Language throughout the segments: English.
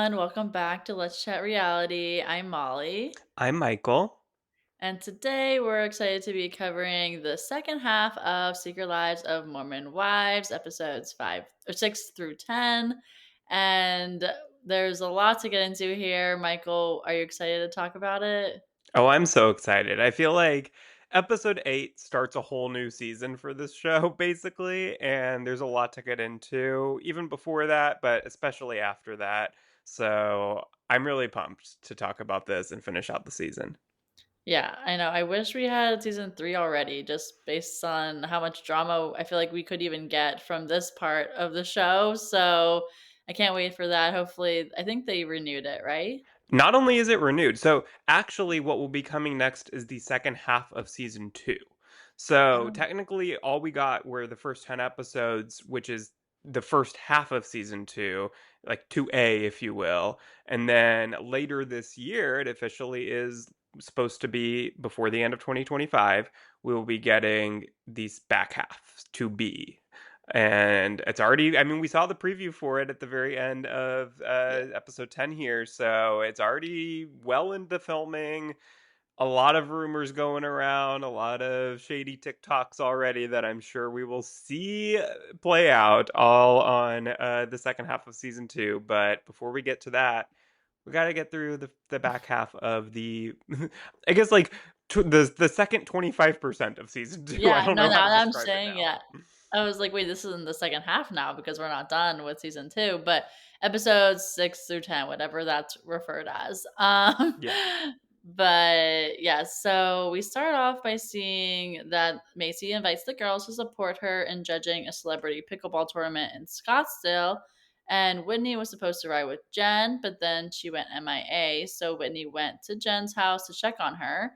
everyone. Welcome back to Let's Chat Reality. I'm Molly. I'm Michael. And today we're excited to be covering the second half of Secret Lives of Mormon Wives, episodes 5 or 6 through 10. And there's a lot to get into here. Michael, are you excited to talk about it? Oh, I'm so excited. I feel like episode 8 starts a whole new season for this show, basically, and there's a lot to get into, even before that, but especially after that. So I'm really pumped to talk about this and finish out the season. Yeah, I know. I wish we had season 3 already, just based on how much drama I feel like we could even get from this part of the show. So I can't wait for that. Hopefully, I think they renewed it, right? Not only is it renewed, so actually, what will be coming next is the second half of season 2. So Um, technically, all we got were the first 10 episodes, which is the first half of season 2, like 2A, if you will. And then later this year, it officially is supposed to be before the end of 2025, we will be getting these back half, 2B. And it's already, I mean, we saw the preview for it at the very end of yeah. episode 10 here, so it's already well into filming. A lot of rumors going around, a lot of shady TikToks already that I'm sure we will see play out all on the second half of season 2. But before we get to that, we got to get through the back half of the I guess like the second 25% of season 2. I Yeah, don't no, know how now to that I'm describe it saying, now. yeah. I was like, wait, this is in the second half now because we're not done with season 2, but episodes 6 through 10, whatever that's referred as. Yeah. But yeah, so we start off by seeing that Macy invites the girls to support her in judging a celebrity pickleball tournament in Scottsdale. And Whitney was supposed to ride with Jen, but then she went MIA. So Whitney went to Jen's house to check on her.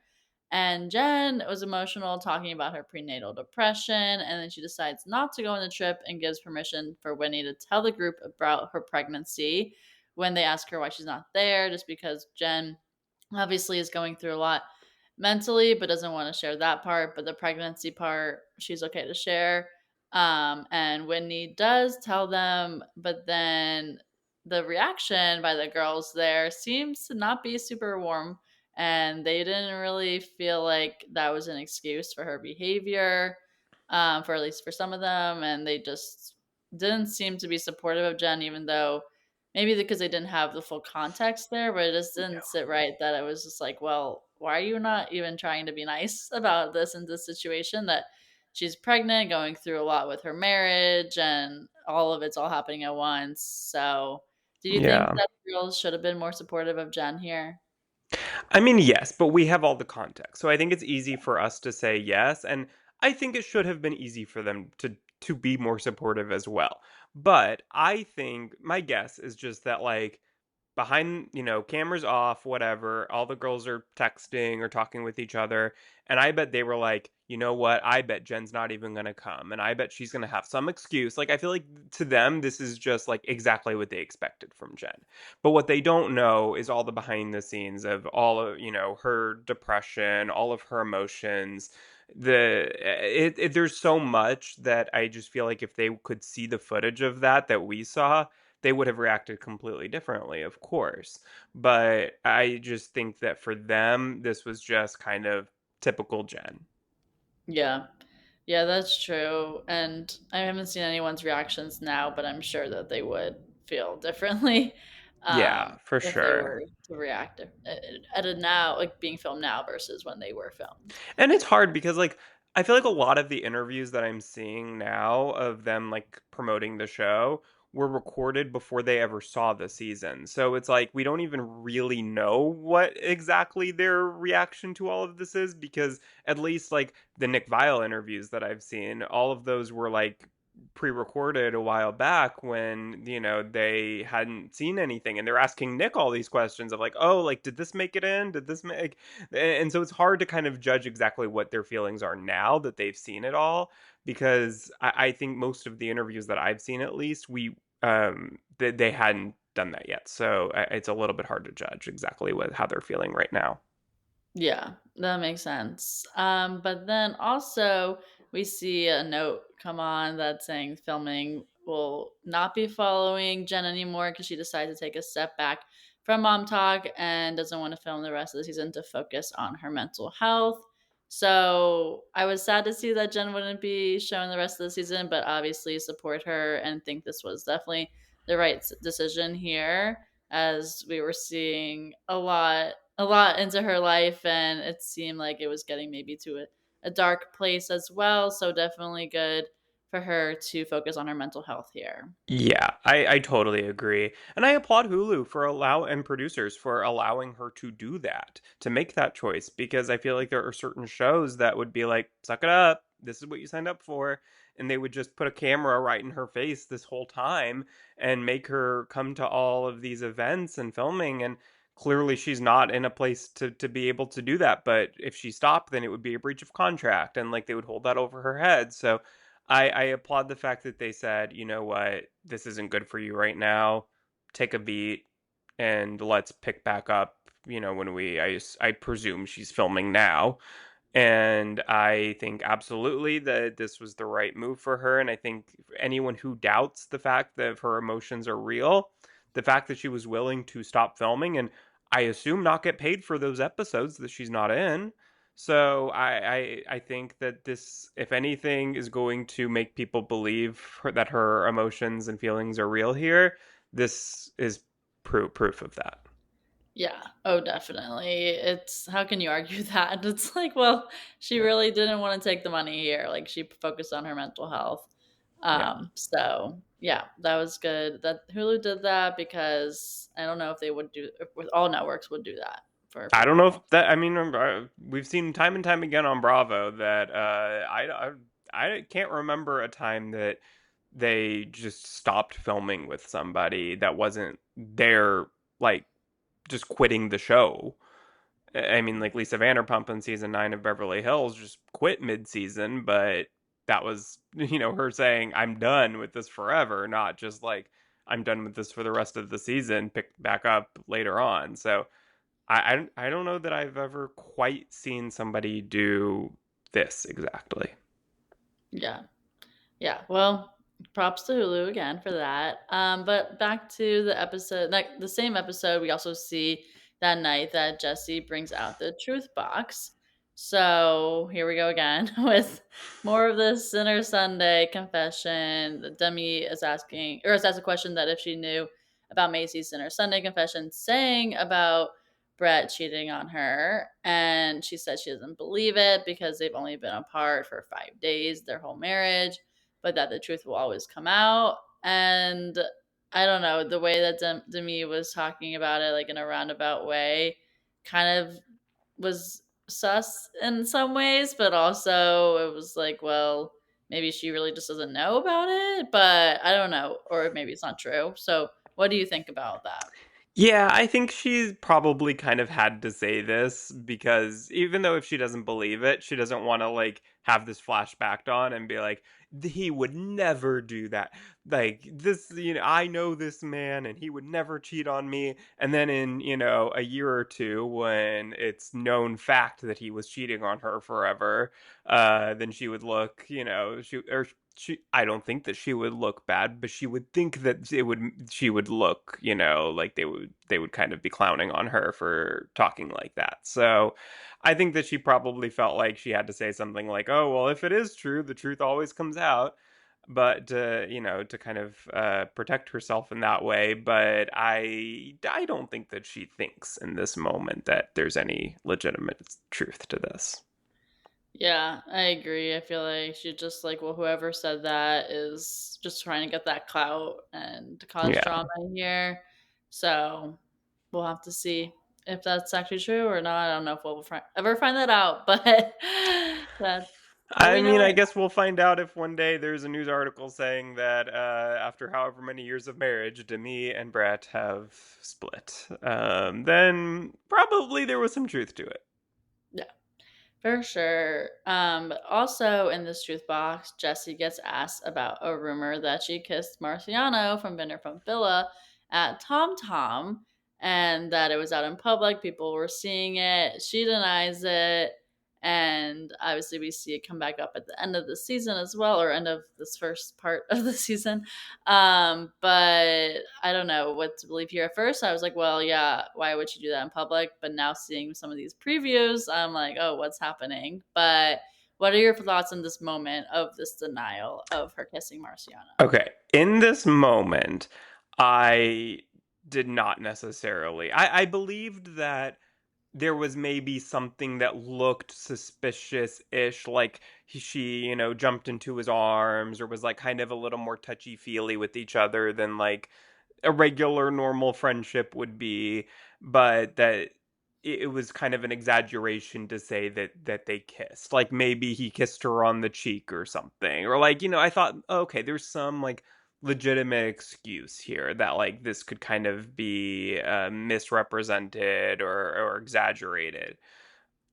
And Jen was emotional, talking about her prenatal depression. And then she decides not to go on the trip and gives permission for Whitney to tell the group about her pregnancy when they ask her why she's not there, just because Jen obviously is going through a lot mentally, but doesn't want to share that part. But the pregnancy part, she's okay to share. And Whitney does tell them, but then the reaction by the girls there seems to not be super warm, and they didn't really feel like that was an excuse for her behavior, for at least for some of them, and they just didn't seem to be supportive of Jen, even though maybe because they didn't have the full context there, but it just didn't sit right that it was just like, well, why are you not even trying to be nice about this in this situation that she's pregnant, going through a lot with her marriage, and all of it's all happening at once. So, do you think Yeah. that the girls should have been more supportive of Jen here? I mean, yes, but we have all the context. So I think it's easy for us to say yes, and I think it should have been easy for them to be more supportive as well. But I think my guess is just that like behind, cameras off, whatever, all the girls are texting or talking with each other, and I bet they were like, "You know what? I bet Jen's not even going to come, and I bet she's going to have some excuse." Like I feel like to them this is just like exactly what they expected from Jen. But what they don't know is all the behind the scenes of all of, her depression, all of her emotions. There's so much that I just feel like if they could see the footage of that we saw, they would have reacted completely differently, of course. But I just think that for them, this was just kind of typical Jen. Yeah. Yeah, that's true. And I haven't seen anyone's reactions now, but I'm sure that they would feel differently Yeah, for if they sure. were to react at a now, like being filmed now versus when they were filmed. And it's hard because like I feel like a lot of the interviews that I'm seeing now of them like promoting the show were recorded before they ever saw the season. So it's like we don't even really know what exactly their reaction to all of this is because at least like the Nick Vile interviews that I've seen, all of those were like pre-recorded a while back when they hadn't seen anything and they're asking Nick all these questions of like, oh, like did this make it in, did this make, and so it's hard to kind of judge exactly what their feelings are now that they've seen it all because I think most of the interviews that I've seen at least they hadn't done that yet, so it's a little bit hard to judge exactly what how they're feeling right now. Yeah, that makes sense. But then also we see a note come on that's saying filming will not be following Jen anymore because she decided to take a step back from Mom Talk and doesn't want to film the rest of the season to focus on her mental health. So I was sad to see that Jen wouldn't be showing the rest of the season, but obviously support her and think this was definitely the right decision here, as we were seeing a lot into her life, and it seemed like it was getting maybe to a dark place as well. So definitely good for her to focus on her mental health here. Yeah, I totally agree. And I applaud Hulu for allow and producers for allowing her to do that, to make that choice, because I feel like there are certain shows that would be like, suck it up, this is what you signed up for. And they would just put a camera right in her face this whole time and make her come to all of these events and filming. And clearly she's not in a place to be able to do that. But if she stopped, then it would be a breach of contract and like they would hold that over her head. So I applaud the fact that they said, you know what, this isn't good for you right now. Take a beat and let's pick back up. You know, when I presume she's filming now, and I think absolutely that this was the right move for her. And I think anyone who doubts the fact that her emotions are real, the fact that she was willing to stop filming and I assume not get paid for those episodes that she's not in. So I think that this, if anything, is going to make people believe that her emotions and feelings are real here. This is proof of that. Yeah. Oh, definitely. It's how can you argue that? It's like, well, she really didn't want to take the money here. Like she focused on her mental health. Yeah. So yeah, that was good that Hulu did that, because I don't know if they would do if with all networks would do that for I don't know if people. that. I mean, we've seen time and time again on Bravo that I can't remember a time that they just stopped filming with somebody that wasn't there, like just quitting the show. I mean, like Lisa Vanderpump in season 9 of Beverly Hills just quit mid-season, but that was her saying I'm done with this forever, not just like I'm done with this for the rest of the season. Pick back up later on. So I don't know that I've ever quite seen somebody do this exactly. Yeah. Yeah, well, props to Hulu again for that. But back to the episode, like the same episode, we also see that night that Jesse brings out the truth box. So here we go again with more of this Sinner Sunday confession. Demi is asking, or is asked a question that if she knew about Macy's Sinner Sunday confession, saying about Brett cheating on her. And she said she doesn't believe it because they've only been apart for 5 days, their whole marriage, but that the truth will always come out. And I don't know, the way that Demi was talking about it, like in a roundabout way, kind of was sus in some ways, but also it was like, well, maybe she really just doesn't know about it, but I don't know, or maybe it's not true. So, what do you think about that? Yeah, I think she probably kind of had to say this because even though if she doesn't believe it, she doesn't want to like have this flashback on and be like, he would never do that. Like this, I know this man and he would never cheat on me. And then in, a year or two when it's known fact that he was cheating on her forever, then she would look, I don't think that she would look bad, but she would think that she would look, like they would kind of be clowning on her for talking like that. So I think that she probably felt like she had to say something like, "Oh, well, if it is true, the truth always comes out." But to kind of protect herself in that way. But I don't think that she thinks in this moment that there's any legitimate truth to this. Yeah, I agree. I feel like she just like, well, whoever said that is just trying to get that clout and to cause Yeah. drama here. So we'll have to see if that's actually true or not. I don't know if we'll ever find that out, but that's what I we know mean, I right guess we'll find out if one day there's a news article saying that after however many years of marriage, Demi and Brett have split. Then probably there was some truth to it. now. Yeah. For sure. But also in this truth box, Jessie gets asked about a rumor that she kissed Marciano from Vanderpump Villa at Tom Tom, and that it was out in public. People were seeing it. She denies it. And obviously, we see it come back up at the end of the season as well, or end of this first part of the season. But I don't know what to believe here. At first, I was like, well, yeah, why would she do that in public? But now seeing some of these previews, I'm like, oh, what's happening? But what are your thoughts on this moment of this denial of her kissing Marciano? Okay. In this moment, I did not necessarily. I believed that there was maybe something that looked suspicious-ish, like she, jumped into his arms or was like kind of a little more touchy-feely with each other than like a regular normal friendship would be, but that it was kind of an exaggeration to say that they kissed. Like maybe he kissed her on the cheek or something. Or like, I thought, okay, there's some like legitimate excuse here that like this could kind of be misrepresented or exaggerated.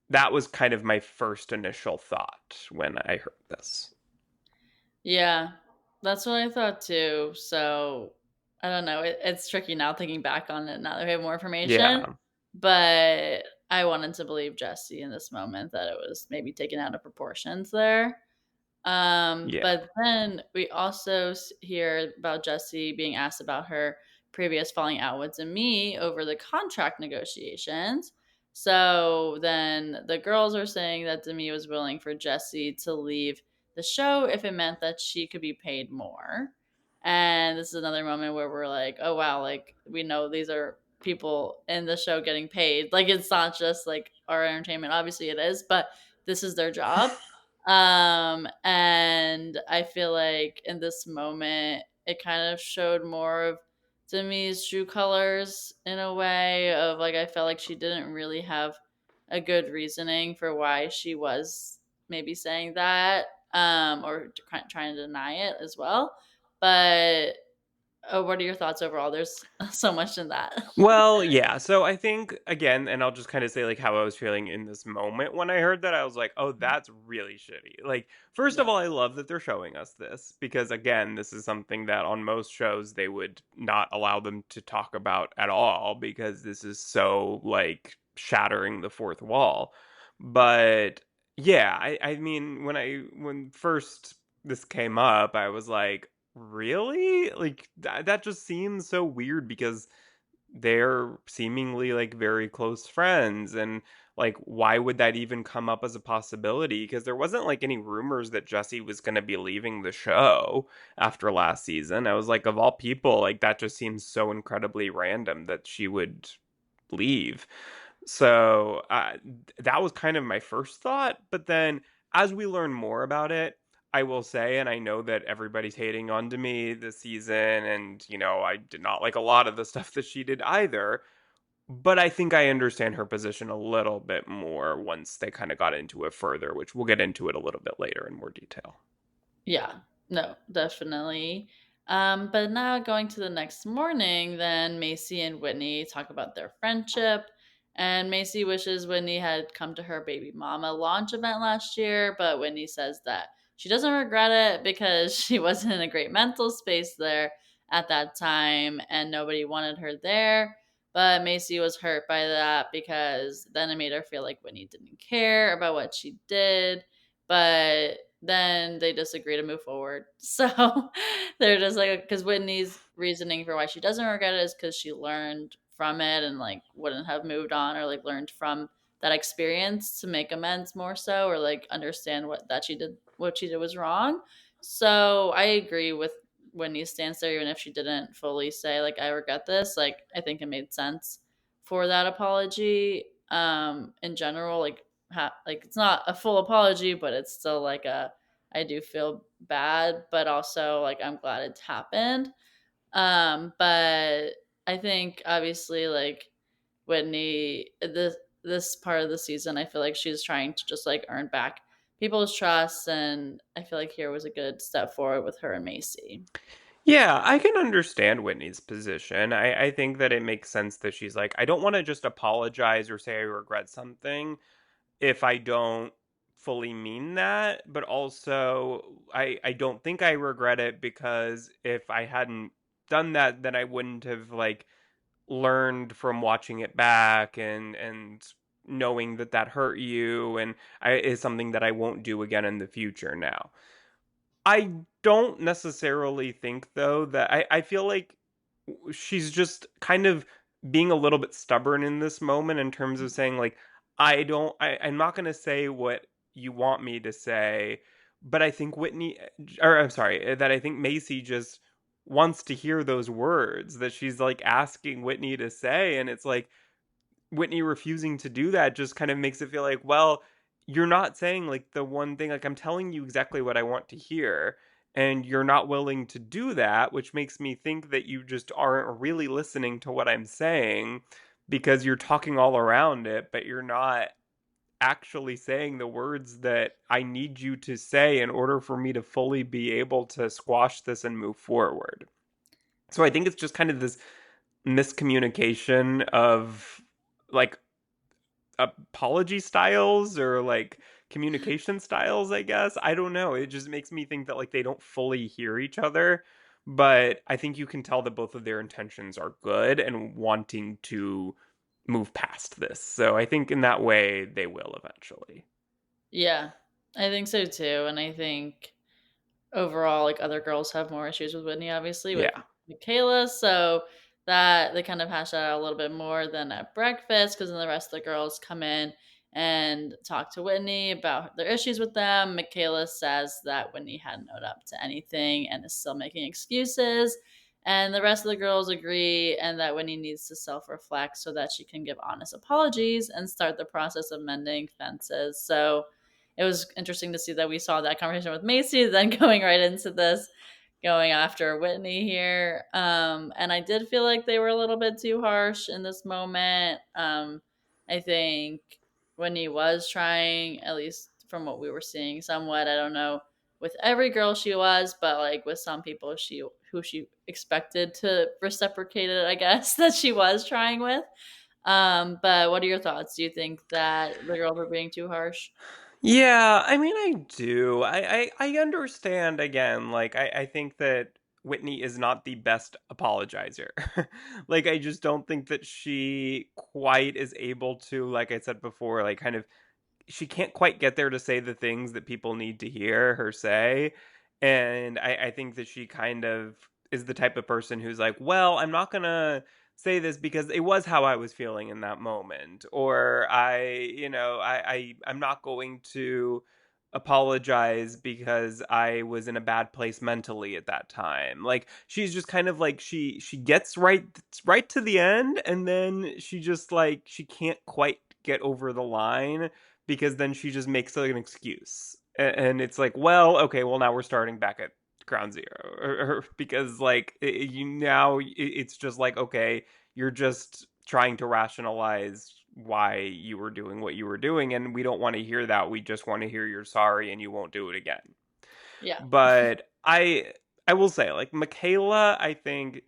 That was kind of my first initial thought when I heard this. Yeah, that's what I thought too. So I don't know. It's tricky now thinking back on it now that we have more information. Yeah. But I wanted to believe Jesse in this moment that it was maybe taken out of proportions there. Yeah. But then we also hear about Jessie being asked about her previous falling out with Demi over the contract negotiations. So then the girls are saying that Demi was willing for Jessie to leave the show if it meant that she could be paid more. And this is another moment where we're like, oh wow, like we know these are people in the show getting paid. Like it's not just like our entertainment. Obviously it is, but this is their job. And I feel like in this moment, it kind of showed more of Demi's true colors in a way of like, I felt like she didn't really have a good reasoning for why she was maybe saying that, or trying to deny it as well. But what are your thoughts overall? There's so much in that. Well, yeah. So I think again, and I'll just kind of say like how I was feeling in this moment when I heard that. I was like, "Oh, that's really shitty." Like, first of Yeah. all, I love that they're showing us this because again, this is something that on most shows they would not allow them to talk about at all because this is so like shattering the fourth wall. But yeah, I mean, when first this came up, I was like, "Really?" Like that just seems so weird because they're seemingly like very close friends, and like why would that even come up as a possibility, because there wasn't like any rumors that Jesse was going to be leaving the show after last season. I was like, of all people, like that just seems so incredibly random that she would leave. So that was kind of my first thought. But then as we learn more about it, I will say, and I know that everybody's hating on Demi this season, and I did not like a lot of the stuff that she did either. But I think I understand her position a little bit more once they kind of got into it further, which we'll get into it a little bit later in more detail. Yeah, no, definitely. But now going to the next morning, then Macy and Whitney talk about their friendship. And Macy wishes Whitney had come to her baby mama launch event last year, but Whitney says that she doesn't regret it because she wasn't in a great mental space there at that time and nobody wanted her there. But Macy was hurt by that because then it made her feel like Whitney didn't care about what she did. But then they disagree to move forward. So they're just like, because Whitney's reasoning for why she doesn't regret it is because she learned from it and like wouldn't have moved on or like learned from that experience to make amends more so or like understand what she did was wrong. So I agree with Whitney's stance there, even if she didn't fully say like I regret this. Like I think it made sense for that apology. In general, like it's not a full apology, but it's still like a I do feel bad, but also like I'm glad it's happened. But I think obviously like Whitney this part of the season, I feel like she's trying to just like earn back people's trust, and I feel like here was a good step forward with her and Macy. Yeah, I can understand Whitney's position. I think that it makes sense that she's like, I don't want to just apologize or say I regret something if I don't fully mean that, but also I don't think I regret it because if I hadn't done that, then I wouldn't have like learned from watching it back and knowing that that hurt you and is something that I won't do again in the future now. I don't necessarily think though that I feel like she's just kind of being a little bit stubborn in this moment in terms of saying like I'm not going to say what you want me to say, but I think or I'm sorry, that I think Macy just wants to hear those words that she's like asking Whitney to say, and it's like Whitney refusing to do that just kind of makes it feel like, well, you're not saying like the one thing, like I'm telling you exactly what I want to hear, and you're not willing to do that, which makes me think that you just aren't really listening to what I'm saying because you're talking all around it, but you're not actually saying the words that I need you to say in order for me to fully be able to squash this and move forward. So I think it's just kind of this miscommunication of like apology styles or like communication styles, I guess. I don't know. It just makes me think that like they don't fully hear each other, but I think you can tell that both of their intentions are good and wanting to move past this. So I think in that way they will eventually. Yeah, I think so too, and I think overall, like, other girls have more issues with Whitney, obviously, with Yeah. Michaela, so that they kind of hash that out a little bit more than at breakfast, because then the rest of the girls come in and talk to Whitney about their issues with them. Michaela says that Whitney hadn't owned up to anything and is still making excuses, and the rest of the girls agree, and that Whitney needs to self-reflect so that she can give honest apologies and start the process of mending fences. So it was interesting to see that we saw that conversation with Macy, then going right into this, going after Whitney here. And I did feel like they were a little bit too harsh in this moment. I think Whitney was trying, at least from what we were seeing, somewhat. I don't know with every girl she was, but like with some people she expected to reciprocate it, I guess, that she was trying with. But what are your thoughts? Do you think that the girls were being too harsh? Yeah, I mean, I do. I understand again. Like, I think that Whitney is not the best apologizer. Like, I just don't think that she quite is able to, like I said before, like, kind of she can't quite get there to say the things that people need to hear her say. And I think that she kind of is the type of person who's like, well, I'm not going to say this because it was how I was feeling in that moment. Or I'm not going to apologize because I was in a bad place mentally at that time. Like she's just kind of like she gets right to the end and then she just like she can't quite get over the line because then she just makes like an excuse. And it's like, well, okay, well now we're starting back at ground zero, because like it's just like okay, you're just trying to rationalize why you were doing what you were doing, and we don't want to hear that. We just want to hear you're sorry and you won't do it again. Yeah. But I will say, like Michaela, I think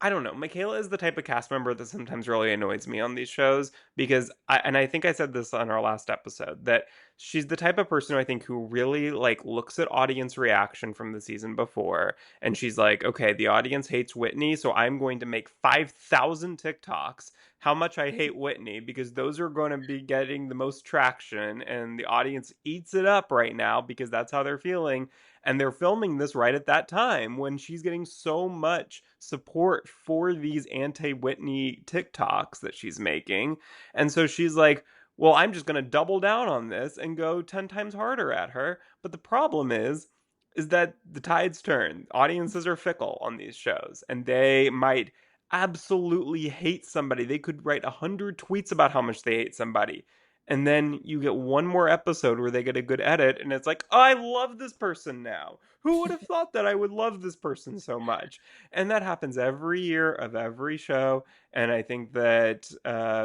I don't know. Michaela is the type of cast member that sometimes really annoys me on these shows because I think I said this on our last episode that she's the type of person who I think who really like looks at audience reaction from the season before and she's like, okay, the audience hates Whitney, so I'm going to make 5,000 TikToks how much I hate Whitney because those are going to be getting the most traction and the audience eats it up right now because that's how they're feeling. And they're filming this right at that time when she's getting so much support for these anti Whitney TikToks that she's making. And so she's like, well, I'm just going to double down on this and go 10 times harder at her. But the problem is that the tides turn. Audiences are fickle on these shows, and they might absolutely hate somebody. They could write 100 tweets about how much they hate somebody. And then you get one more episode where they get a good edit, and it's like, oh, I love this person now. Who would have thought that I would love this person so much? And that happens every year of every show. And I think that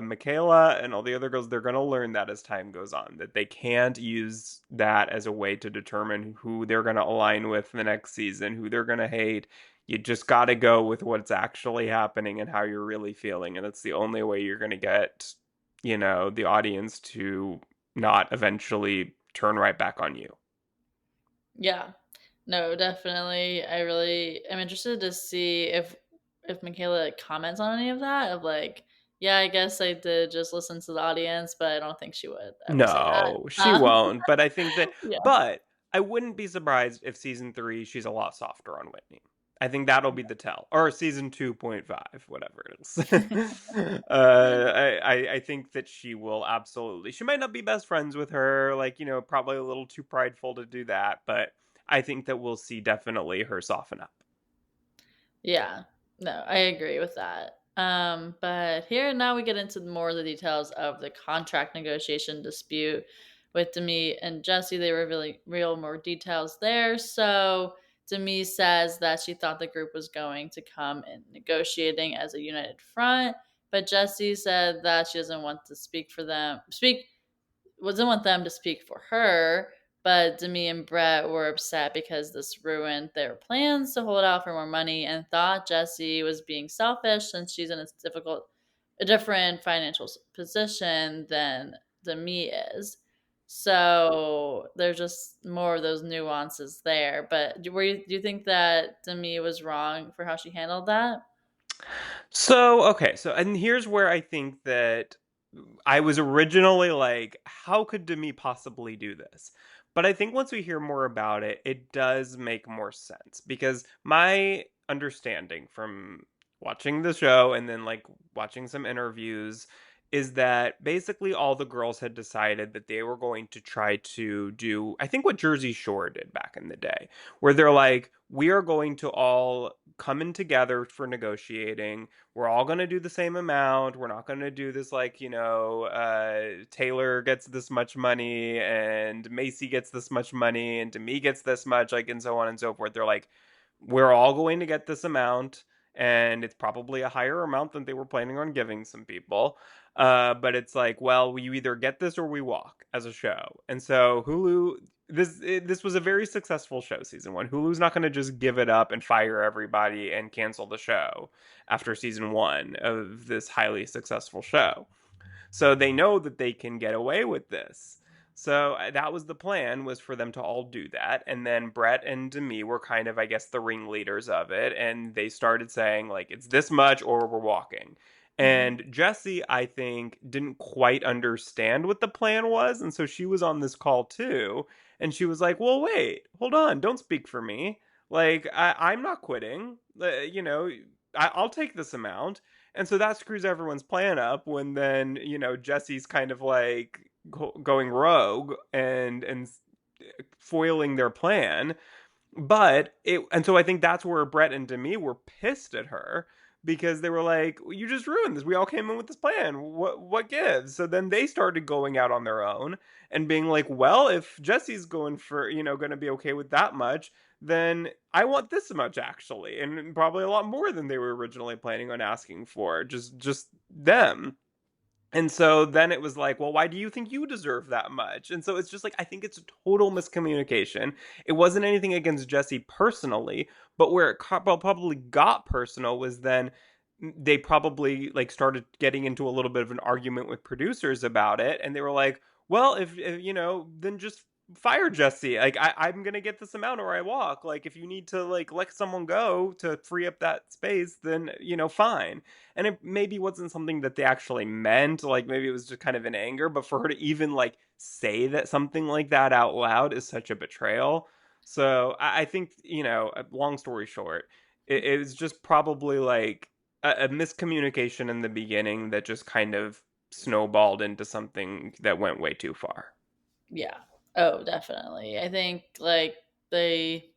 Michaela and all the other girls, they're going to learn that as time goes on, that they can't use that as a way to determine who they're going to align with the next season, who they're going to hate. You just got to go with what's actually happening and how you're really feeling. And that's the only way you're going to get, the audience to not eventually turn right back on you. Yeah. No, definitely. I really am interested to see if Michaela comments on any of that, of like Yeah, I guess I did just listen to the audience, but I don't think she would ever say that. No, she won't, but I think that Yeah. but I wouldn't be surprised if season 3, she's a lot softer on Whitney. I think that'll be the tell, or season 2.5, whatever it is. I think that she will absolutely she might not be best friends with her, like, probably a little too prideful to do that, but I think that we'll see definitely her soften up. Yeah. No, I agree with that. But here now we get into more of the details of the contract negotiation dispute with Demi and Jesse. They were really real more details there. So Demi says that she thought the group was going to come in negotiating as a united front, but Jesse said that she doesn't want to speak doesn't want them to speak for her, but Demi and Brett were upset because this ruined their plans to hold out for more money and thought Jessie was being selfish since she's in a different financial position than Demi is. So there's just more of those nuances there. But do you think that Demi was wrong for how she handled that? So, okay, so and here's where I think that I was originally like, how could Demi possibly do this? But I think once we hear more about it, it does make more sense because my understanding from watching the show and then like watching some interviews is that basically all the girls had decided that they were going to try to do, I think, what Jersey Shore did back in the day, where they're like, we are going to all come in together for negotiating. We're all going to do the same amount. We're not going to do this like, Taylor gets this much money and Macy gets this much money and Demi gets this much, like, and so on and so forth. They're like, we're all going to get this amount. And it's probably a higher amount than they were planning on giving some people. But it's like, well, we either get this or we walk as a show. And so Hulu, this was a very successful show, season one. Hulu's not going to just give it up and fire everybody and cancel the show after season one of this highly successful show. So they know that they can get away with this. So that was the plan, was for them to all do that. And then Brett and Demi were kind of, I guess, the ringleaders of it. And they started saying, like, it's this much or we're walking. Hmm. And Jessie, I think, didn't quite understand what the plan was. And so she was on this call too. And she was like, well, wait, hold on. Don't speak for me. Like, I'm not quitting. I'll take this amount. And so that screws everyone's plan up when then, Jesse's kind of like going rogue and foiling their plan. And so I think that's where Brett and Demi were pissed at her because they were like, well, you just ruined this. We all came in with this plan. What gives? So then they started going out on their own and being like, well, if Jesse's going for, going to be okay with that much, then I want this much actually, and probably a lot more than they were originally planning on asking for. Just them. And so then it was like, well, why do you think you deserve that much? And so it's just like, I think it's a total miscommunication. It wasn't anything against Jesse personally, but where it probably got personal was then they probably like started getting into a little bit of an argument with producers about it. And they were like, well, if then just fire Jesse. Like, I'm going to get this amount or I walk. Like, if you need to like let someone go to free up that space, then, fine. And it maybe wasn't something that they actually meant, like maybe it was just kind of in anger, but for her to even like say that something like that out loud is such a betrayal. So I think, long story short, it was just probably like a miscommunication in the beginning that just kind of snowballed into something that went way too far. Yeah. Oh, definitely. I think like they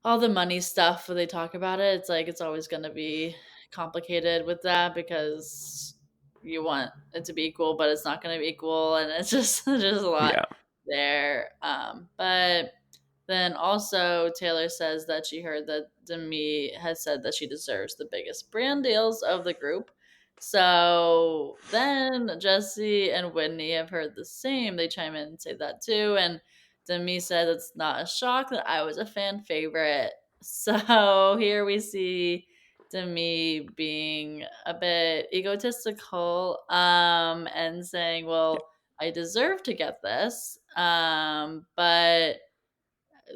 all the money stuff when they talk about it, it's like it's always going to be complicated with that because you want it to be equal, but it's not going to be equal, and it's just there's a lot Yeah. there. But then also Taylor says that she heard that Demi has said that she deserves the biggest brand deals of the group. So then Jesse and Whitney have heard the same. They chime in and say that too, and Demi said it's not a shock that I was a fan favorite. So here we see Demi being a bit egotistical, and saying, Yeah. well, I deserve to get this. But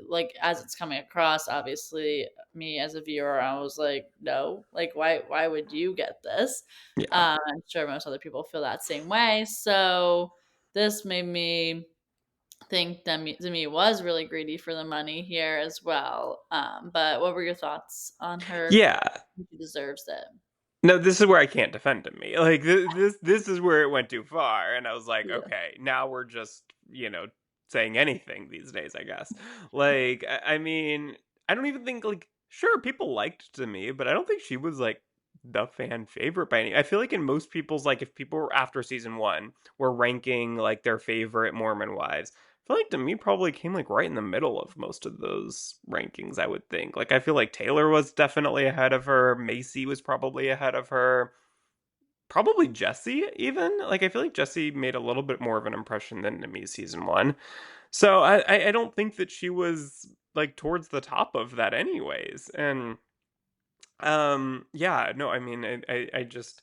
like as it's coming across, obviously me as a viewer, I was like, no, like why would you get this? Yeah. I'm sure most other people feel that same way. So this made me think Demi was really greedy for the money here as well. But what were your thoughts on her? Yeah. She deserves it. No, this is where I can't defend him. Me. Like this is where it went too far, and I was like, Yeah. okay, now we're just saying anything these days. I guess. Like, I mean, I don't even think like sure people liked to me, but I don't think she was like the fan favorite by any. I feel like in most people's like if people were after season one were ranking like their favorite Mormon wives. I feel like to me probably came like right in the middle of most of those rankings, I would think. Like I feel like Taylor was definitely ahead of her, Macy was probably ahead of her, probably Jesse even. Like I feel like Jesse made a little bit more of an impression than to me season one. So I don't think that she was like towards the top of that anyways. And yeah, no, I mean I just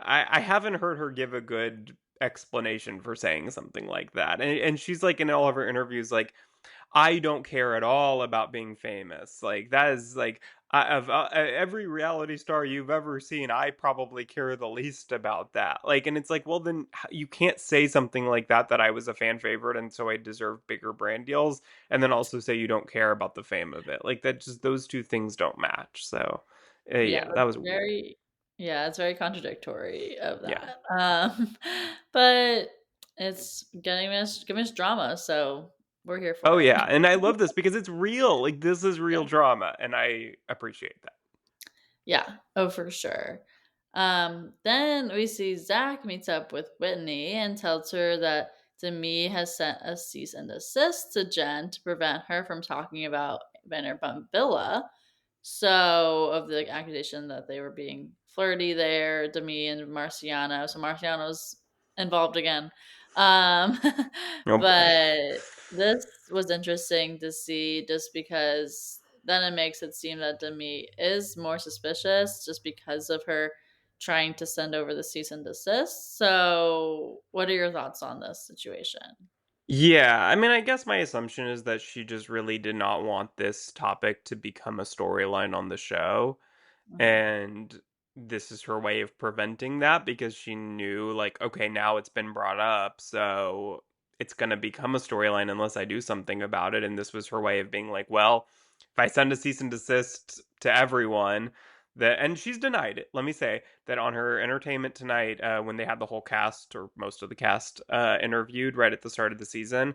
I haven't heard her give a good explanation for saying something like that. And she's like in all of her interviews like I don't care at all about being famous. Like that is like of every reality star you've ever seen, I probably care the least about that. Like, and it's like, well, then you can't say something like that that I was a fan favorite and so I deserve bigger brand deals, and then also say you don't care about the fame of it. Like that, just those two things don't match. So, Yeah, yeah, that that's was weird. very yeah, it's very contradictory of Yeah. that. But it's giving us drama, so we're here Oh for it. yeah, and I love this because it's real. Like this is real Yeah. drama, and I appreciate that. Yeah. Oh, for sure. Then we see Zach meets up with Whitney and tells her that Demi has sent a cease and desist to Jen to prevent her from talking about Vanderpump Villa. So, of the accusation that they were being flirty there, Demi and Marciano. So Marciano's involved again. Um, Oh boy. but this was interesting to see just because then it makes it seem that Demi is more suspicious just because of her trying to send over the cease and desist. So, what are your thoughts on this situation? Yeah, I mean, I guess my assumption is that she just really did not want this topic to become a storyline on the show. Mhm. And this is her way of preventing that because she knew, like, okay, now it's been brought up. So it's going to become a storyline unless I do something about it. And this was her way of being like, well, if I send a cease and desist to everyone, that, and she's denied it. Let me say that on her entertainment tonight, when they had the whole cast or most of the cast interviewed right at the start of the season,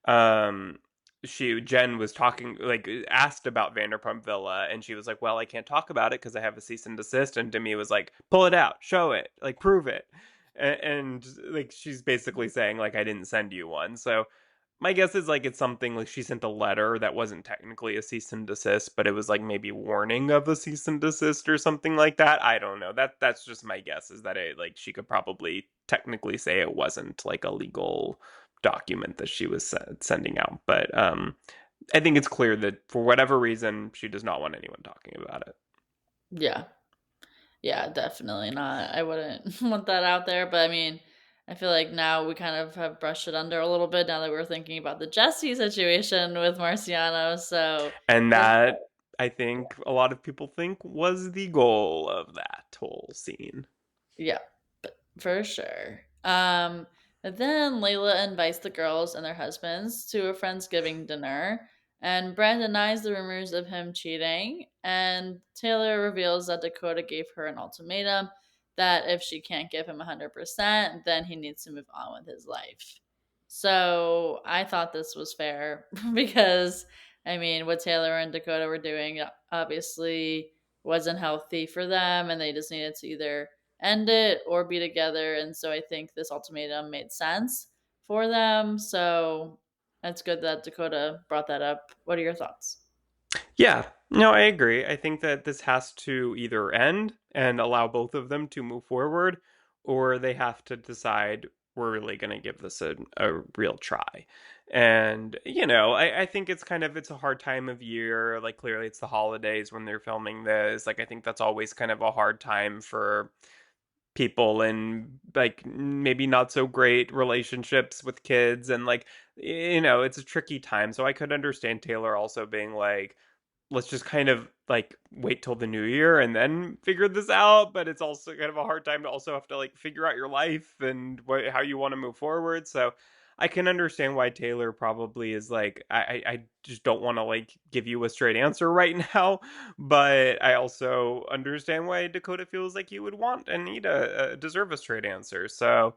um, Jen was talking like asked about Vanderpump Villa and she was like, "Well, I can't talk about it because I have a cease and desist." And Demi was like, "Pull it out, show it, like prove it." And like she's basically saying like I didn't send you one. So my guess is like it's something like she sent a letter that wasn't technically a cease and desist, but it was like maybe warning of a cease and desist or something like that. I don't know. That's just my guess is that it like she could probably technically say it wasn't like a legal document that she was sending out, but I think it's clear that for whatever reason she does not want anyone talking about it. Yeah. Yeah, definitely not. I wouldn't want that out there, but I mean, I feel like now we kind of have brushed it under a little bit now that we're thinking about the Jesse situation with Marciano. So And that's that I think a lot of people think was the goal of that whole scene. yeah, for sure. But then Layla invites the girls and their husbands to a Friendsgiving dinner, and Brand denies the rumors of him cheating, and Taylor reveals that Dakota gave her an ultimatum that if she can't give him 100%, then he needs to move on with his life. So I thought this was fair because, I mean, what Taylor and Dakota were doing obviously wasn't healthy for them, and they just needed to either end it or be together. And so I think this ultimatum made sense for them. So that's good that Dakota brought that up. What are your thoughts? Yeah, no, I agree. I think that this has to either end and allow both of them to move forward, or they have to decide we're really going to give this a real try. And, I think it's kind of it's a hard time of year. Like clearly it's the holidays when they're filming this. Like I think that's always kind of a hard time for people in like maybe not so great relationships with kids, and like it's a tricky time. So I could understand Taylor also being like, let's just kind of like wait till the new year and then figure this out. But it's also kind of a hard time to also have to like figure out your life and how you want to move forward. So I can understand why Taylor probably is like, I just don't want to like give you a straight answer right now. But I also understand why Dakota feels like you would want and need deserve a straight answer. So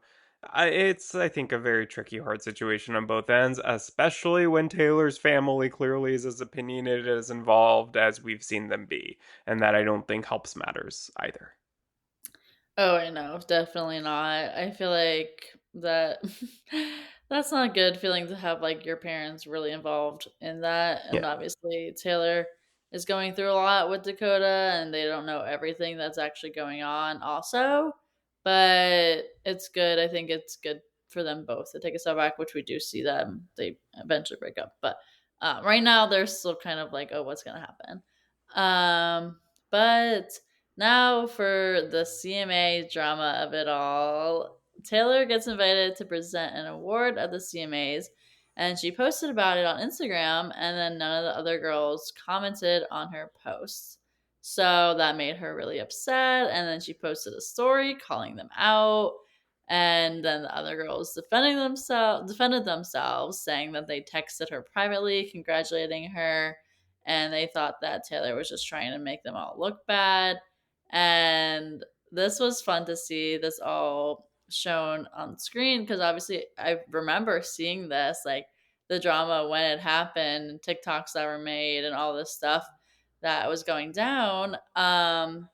it's, I think, a very tricky, hard situation on both ends, especially when Taylor's family clearly is as opinionated as involved as we've seen them be, and that I don't think helps matters either. Oh, I know, definitely not. I feel like that that's not a good feeling to have like your parents really involved in that. And Yeah. obviously Taylor is going through a lot with Dakota and they don't know everything that's actually going on also. But it's good. I think it's good for them both to take a step back, which we do see them. They eventually break up. But right now they're still kind of like, oh, what's gonna happen? But now for the CMA drama of it all. Taylor gets invited to present an award at the CMAs, and she posted about it on Instagram, and then none of the other girls commented on her posts. So that made her really upset, and then she posted a story calling them out. And then the other girls defended themselves, saying that they texted her privately, congratulating her, and they thought that Taylor was just trying to make them all look bad. And this was fun to see this all shown on screen because obviously I remember seeing this, like the drama when it happened, and TikToks that were made, and all this stuff that was going down.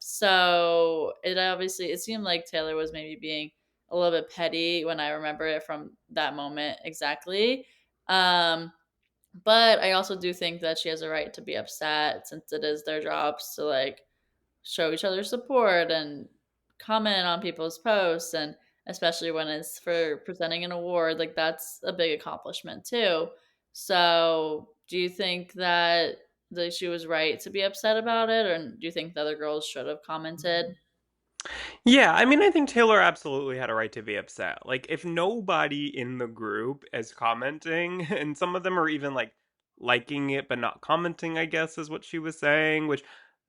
So it seemed like Taylor was maybe being a little bit petty when I remember it from that moment exactly. Um, but I also do think that she has a right to be upset since it is their jobs to like show each other support and comment on people's posts, and especially when it's for presenting an award, like that's a big accomplishment too. So do you think that she was right to be upset about it, or do you think the other girls should have commented? Yeah, I mean, I think Taylor absolutely had a right to be upset. Like, if nobody in the group is commenting, and some of them are even like liking it but not commenting, I guess is what she was saying, which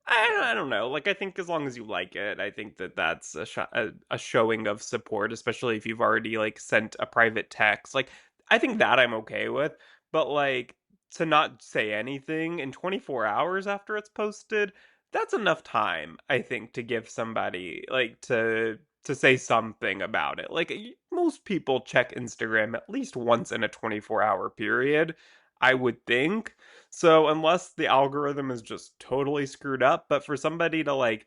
I don't know. Like, I think as long as you like it, I think that that's a showing of support, especially if you've already like sent a private text. Like, I think that I'm okay with, but like to not say anything in 24 hours after it's posted, that's enough time, I think, to give somebody like to say something about it. Like most people check Instagram at least once in a 24-hour period, I would think. So unless the algorithm is just totally screwed up, but for somebody to like,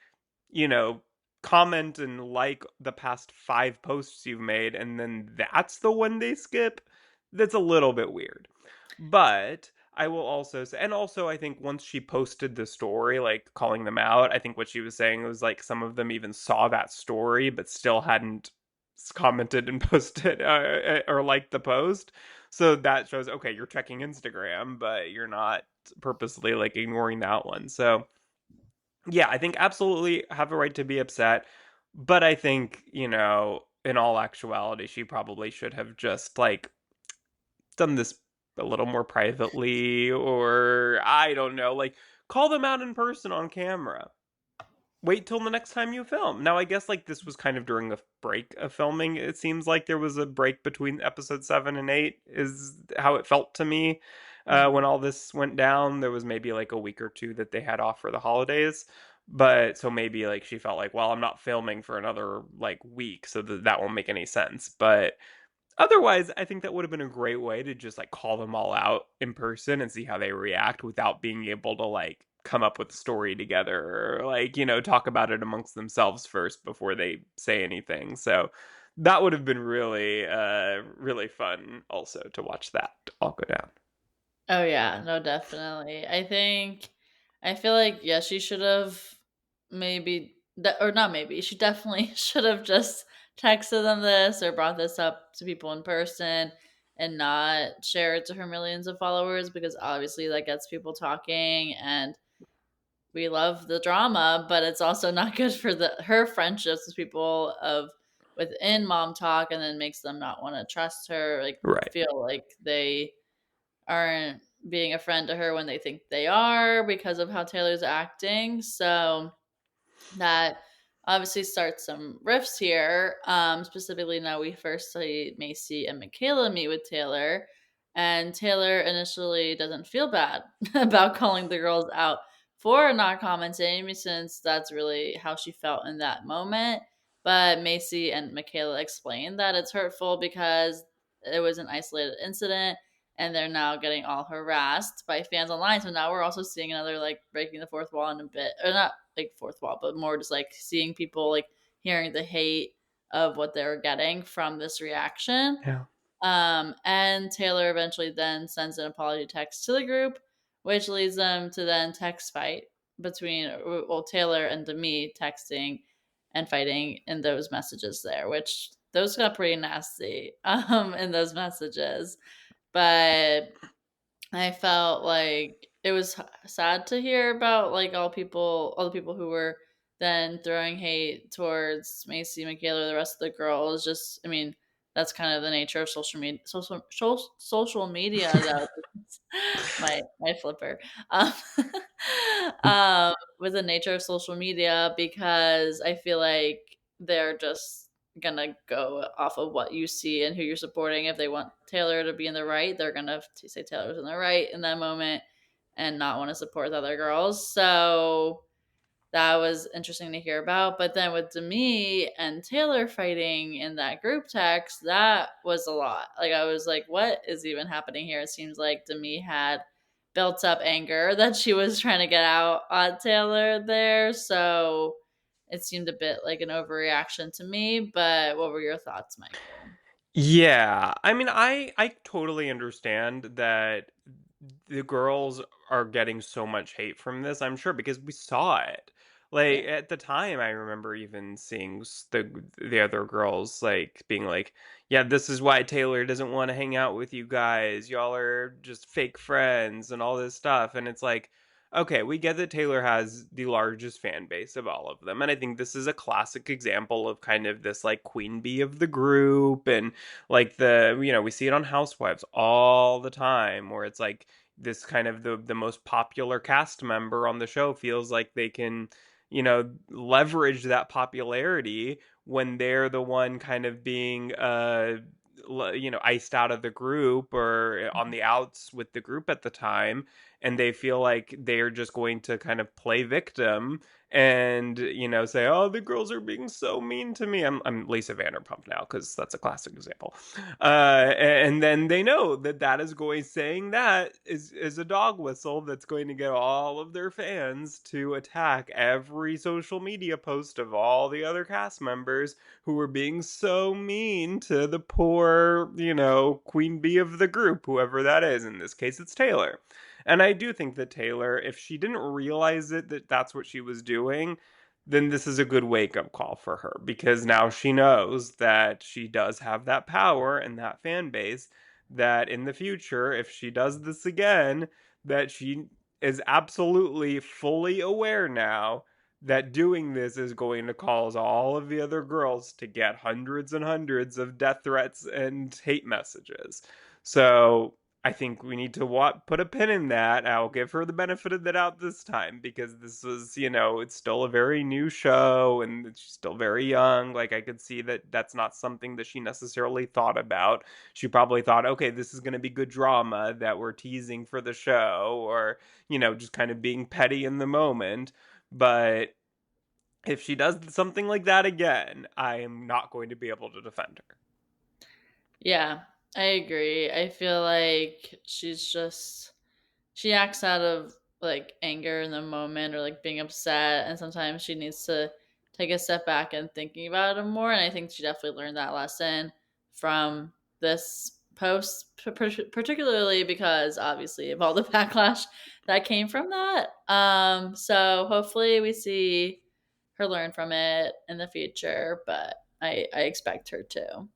you know, comment and like the past 5 posts you've made and then that's the one they skip, that's a little bit weird. But I will also say, and also I think once she posted the story, like calling them out, I think what she was saying was like some of them even saw that story but still hadn't commented and posted or liked the post. So that shows, okay, you're checking Instagram, but you're not purposely like ignoring that one. So yeah, I think absolutely have a right to be upset. But I think, in all actuality, she probably should have just like done this a little more privately, or I don't know, like call them out in person on camera. Wait till the next time you film. Now, I guess like this was kind of during a break of filming. It seems like there was a break between episode 7 and 8, is how it felt to me. When Mhm. all this went down, there was maybe like a week or two that they had off for the holidays. But so maybe like she felt like, well, I'm not filming for another like week, so that won't make any sense. But otherwise, I think that would have been a great way to just like call them all out in person and see how they react without being able to like come up with a story together, or like, talk about it amongst themselves first before they say anything. So that would have been really really fun also to watch that all go down. Oh yeah, no, definitely. I feel like yeah, she should have maybe that, or not maybe. She definitely should have just texted them this or brought this up to people in person and not share it to her millions of followers, because obviously that gets people talking. And we love the drama, but it's also not good for the her friendships with people of within Mom Talk, and then makes them not want to trust her, like Right. feel like they aren't being a friend to her when they think they are because of how Taylor's acting. So that obviously starts some rifts here. Specifically, now we first see Macy and Michaela meet with Taylor, and Taylor initially doesn't feel bad about calling the girls out for not commenting, since that's really how she felt in that moment. But Macy and Michaela explain that it's hurtful because it was an isolated incident and they're now getting all harassed by fans online. So now we're also seeing another like breaking the fourth wall in a bit, or not like fourth wall, but more just like seeing people like hearing the hate of what they were getting from this reaction. Yeah. And Taylor eventually then sends an apology text to the group, which leads them to then text fight between, well, Taylor and Demi texting and fighting in those messages there, which those got pretty nasty in those messages. But I felt like it was sad to hear about like all the people who were then throwing hate towards Macy, Michaela, the rest of the girls. Just, I mean, that's kind of the nature of social media. Social media, though. My flipper. Um, with the nature of social media, because I feel like they're just gonna go off of what you see and who you're supporting. If they want Taylor to be in the right, they're gonna say Taylor's in the right in that moment and not want to support the other girls. So that was interesting to hear about. But then with Demi and Taylor fighting in that group text, that was a lot. Like I was like, what is even happening here? It seems like Demi had built up anger that she was trying to get out on Taylor there. So it seemed a bit like an overreaction to me. But what were your thoughts, Michael? Yeah. I mean, I totally understand that the girls are getting so much hate from this, I'm sure, because we saw it. Like Yeah. at the time I remember even seeing the other girls like being like, "Yeah, this is why Taylor doesn't want to hang out with you guys. Y'all are just fake friends and all this stuff." And it's like, okay, we get that Taylor has the largest fan base of all of them. And I think this is a classic example of kind of this like queen bee of the group, and like we see it on Housewives all the time where it's like this kind of the most popular cast member on the show feels like they can, leverage that popularity when they're the one kind of being iced out of the group or on the outs with the group at the time, and they feel like they're just going to kind of play victim and say, "Oh, the girls are being so mean to me." I'm Lisa Vanderpump now because that's a classic example. And then they know that that is going saying that is a dog whistle that's going to get all of their fans to attack every social media post of all the other cast members who were being so mean to the poor, queen bee of the group, whoever that is. In this case, it's Taylor. And I do think that Taylor, if she didn't realize it, that that's what she was doing, then this is a good wake up call for her because now she knows that she does have that power and that fan base, that in the future, if she does this again, that she is absolutely fully aware now that doing this is going to cause all of the other girls to get hundreds and hundreds of death threats and hate messages. So I think we need to put a pin in that. I'll give her the benefit of the doubt this time because this was, it's still a very new show and she's still very young. Like I could see that that's not something that she necessarily thought about. She probably thought, okay, this is going to be good drama that we're teasing for the show, or, just kind of being petty in the moment. But if she does something like that again, I am not going to be able to defend her. Yeah, I agree. I feel like she acts out of like anger in the moment or like being upset, and sometimes she needs to take a step back and thinking about it more. And I think she definitely learned that lesson from this post, particularly because obviously of all the backlash that came from that. So hopefully we see her learn from it in the future, but I expect her to.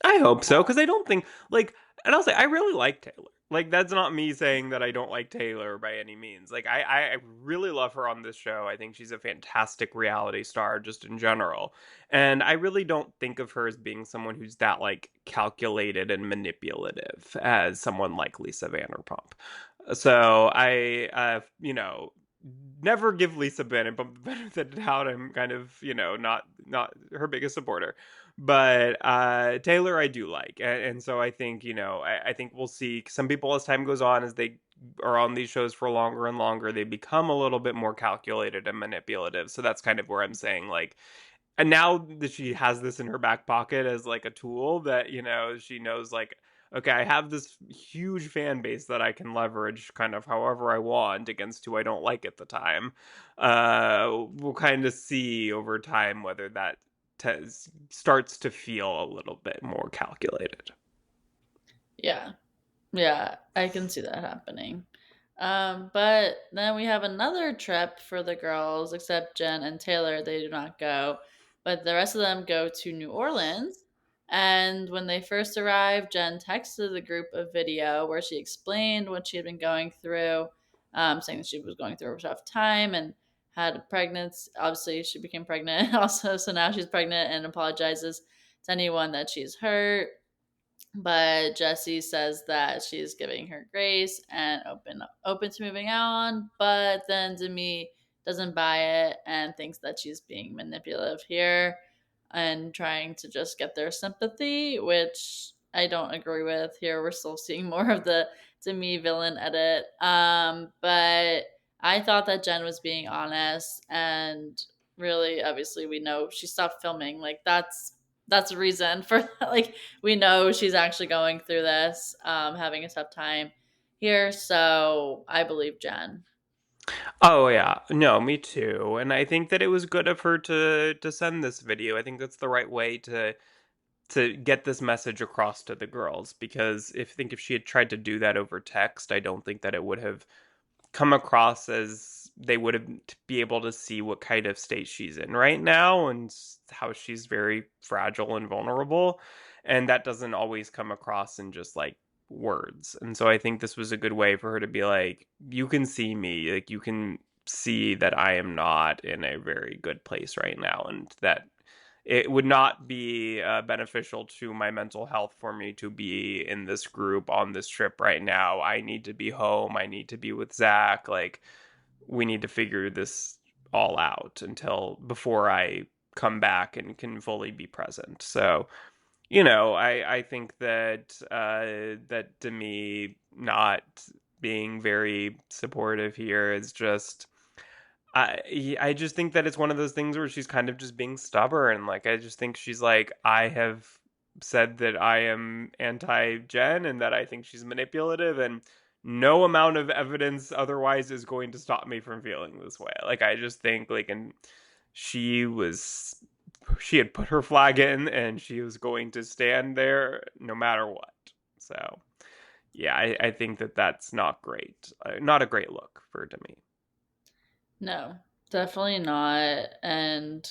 I hope so, because I don't think like, and I'll say I really like Taylor. Like, that's not me saying that I don't like Taylor by any means. Like, I really love her on this show. I think she's a fantastic reality star just in general. And I really don't think of her as being someone who's that like calculated and manipulative as someone like Lisa Vanderpump. So never give Lisa Vanderpump the benefit of the doubt. I'm kind of, not her biggest supporter. But Taylor, I do like, and so I think I think we'll see some people as time goes on, as they are on these shows for longer and longer, they become a little bit more calculated and manipulative. So that's kind of where I'm saying like, and now that she has this in her back pocket as like a tool that she knows like, okay, I have this huge fan base that I can leverage kind of however I want against who I don't like at the time. We'll kind of see over time whether that starts to feel a little bit more calculated. Yeah. Yeah, I can see that happening. But then we have another trip for the girls, except Jen and Taylor, they do not go. But the rest of them go to New Orleans. And when they first arrived, Jen texted the group a video where she explained what she had been going through, saying that she was going through a tough time and had a pregnancy. Obviously, she became pregnant also, so now she's pregnant and apologizes to anyone that she's hurt, but Jessie says that she's giving her grace and open to moving on. But then Demi doesn't buy it and thinks that she's being manipulative here and trying to just get their sympathy, which I don't agree with. Here we're still seeing more of the Demi villain edit. But I thought that Jen was being honest, and really, obviously, we know she stopped filming. Like that's a reason for like we know she's actually going through this, having a tough time here. So I believe Jen. Oh yeah, no, me too. And I think that it was good of her to send this video. I think that's the right way to get this message across to the girls, because if she had tried to do that over text, I don't think that it would have come across as they would have be able to see what kind of state she's in right now, and how she's very fragile and vulnerable, and that doesn't always come across in just like words. And so I think this was a good way for her to be like, you can see me, like you can see that I am not in a very good place right now, and that it would not be beneficial to my mental health for me to be in this group on this trip right now. I need to be home. I need to be with Zach. Like, we need to figure this all out until before I come back and can fully be present. So, I think that that Demi not being very supportive here is just, I just think that it's one of those things where she's kind of just being stubborn. Like, I just think she's like, I have said that I am anti Jen and that I think she's manipulative, and no amount of evidence otherwise is going to stop me from feeling this way. Like, I just think like, and she was she had put her flag in, and she was going to stand there no matter what. So yeah, I think that that's not great, not a great look for Demi. No, definitely not. And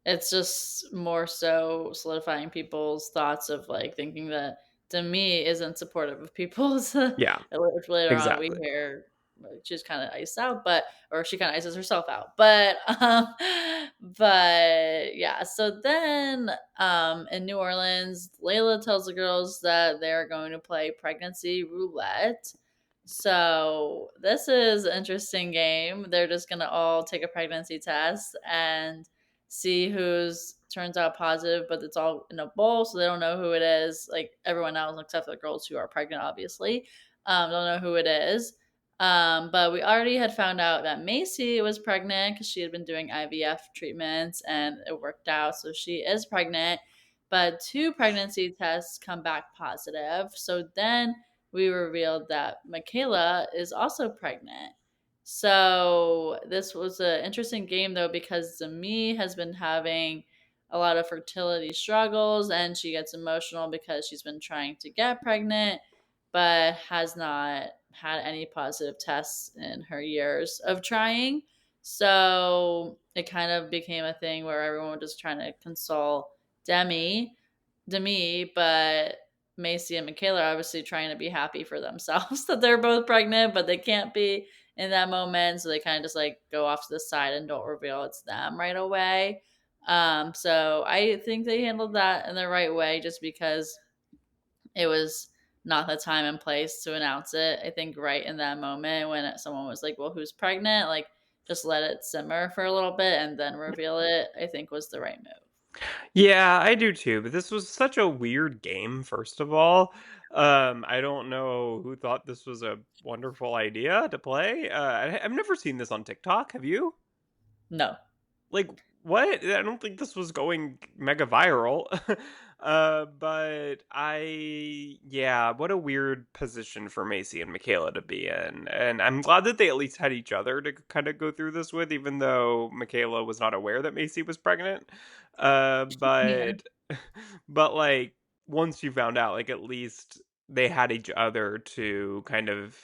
it's just more so solidifying people's thoughts of like thinking that Demi isn't supportive of people's Yeah, which later on we exactly. hear like, she's kind of iced out, but or she kind of ices herself out. But yeah, so then in New Orleans, Layla tells the girls that they're going to play pregnancy roulette. So this is an interesting game. They're just gonna all take a pregnancy test and see who's turns out positive, but it's all in a bowl, so they don't know who it is. Like everyone else, except for the girls who are pregnant, obviously, don't know who it is. But we already had found out that Macy was pregnant because she had been doing IVF treatments and it worked out, so she is pregnant. But two pregnancy tests come back positive. So then we revealed that Michaela is also pregnant. So this was an interesting game though because Zami has been having a lot of fertility struggles and she gets emotional because she's been trying to get pregnant but has not had any positive tests in her years of trying. So it kind of became a thing where everyone was just trying to console Demi. Demi, but Macy and Michaela are obviously trying to be happy for themselves that they're both pregnant, but they can't be in that moment. So they kind of just like go off to the side and don't reveal it's them right away. So I think they handled that in the right way just because it was not the time and place to announce it. I think right in that moment when someone was like, well, who's pregnant? Like, just let it simmer for a little bit and then reveal it, I think was the right move. Yeah, I do too, but this was such a weird game, first of all. I don't know who thought this was a wonderful idea to play. I've never seen this on TikTok. Have you? No. Like, what? I don't think this was going mega viral. But yeah, what a weird position for Macy and Michaela to be in. And I'm glad that they at least had each other to kind of go through this with, even though Michaela was not aware that Macy was pregnant. Yeah. But, but like, once you found out, like, at least they had each other to kind of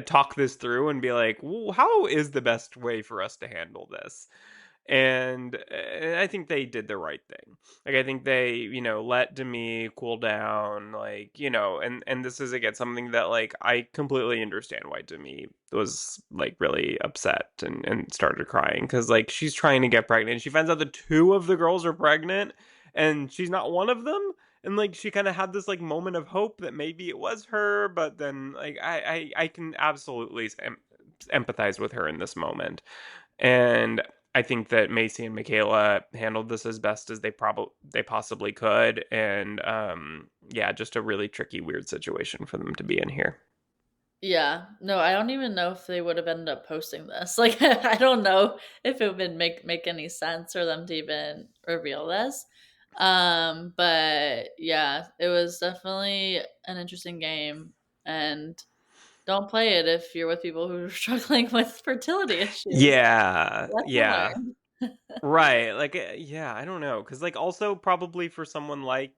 talk this through and be like, well, how is the best way for us to handle this? And I think they did the right thing. Like, I think they, let Demi cool down, like, and this is again something that, like, I completely understand why Demi was like really upset and started crying because like she's trying to get pregnant. She finds out that two of the girls are pregnant, and she's not one of them. And like she kind of had this like moment of hope that maybe it was her, but then like I can absolutely empathize with her in this moment. And I think that Macy and Michaela handled this as best as they possibly could, and yeah, just a really tricky, weird situation for them to be in here. Yeah. No, I don't even know if they would have ended up posting this. Like I don't know if it would make any sense for them to even reveal this. But yeah, it was definitely an interesting game and don't play it if you're with people who are struggling with fertility issues. Yeah, Lesson yeah, learned. right. Like, yeah, I don't know, because like also probably for someone like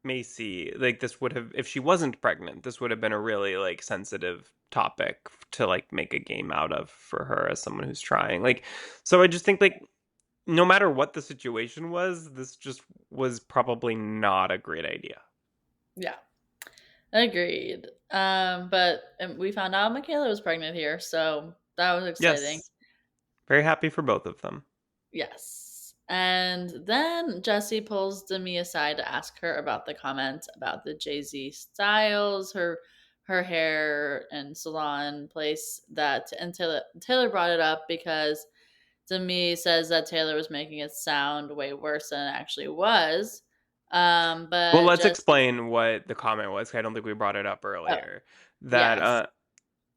Macy, like this would have, if she wasn't pregnant, this would have been a really like sensitive topic to like make a game out of for her as someone who's trying. Like, so I just think like no matter what the situation was, this just was probably not a great idea. Yeah. Agreed. But we found out Michaela was pregnant here, so that was exciting. Yes, very happy for both of them. Yes. And then Jesse pulls Demi aside to ask her about the comment about the Jay-Z styles, her hair and salon place that and Taylor brought it up because Demi says that Taylor was making it sound way worse than it actually was. Well, But let's Jesse explain what the comment was. 'Cause I don't think we brought it up oh, earlier. That yes.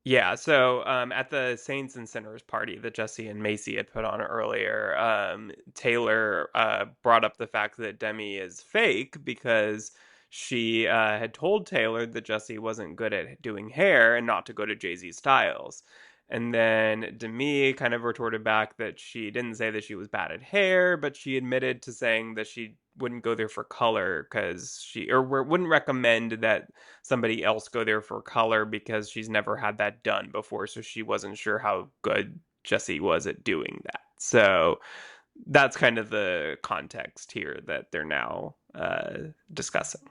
Yeah, so at the Saints and Sinners party that Jesse and Macy had put on earlier, Taylor brought up the fact that Demi is fake because she had told Taylor that Jesse wasn't good at doing hair and not to go to Jay Z Styles. And then Demi kind of retorted back that she didn't say that she was bad at hair, but she admitted to saying that she wouldn't go there for color because wouldn't recommend that somebody else go there for color because she's never had that done before, so she wasn't sure how good Jesse was at doing that. So that's kind of the context here that they're now discussing.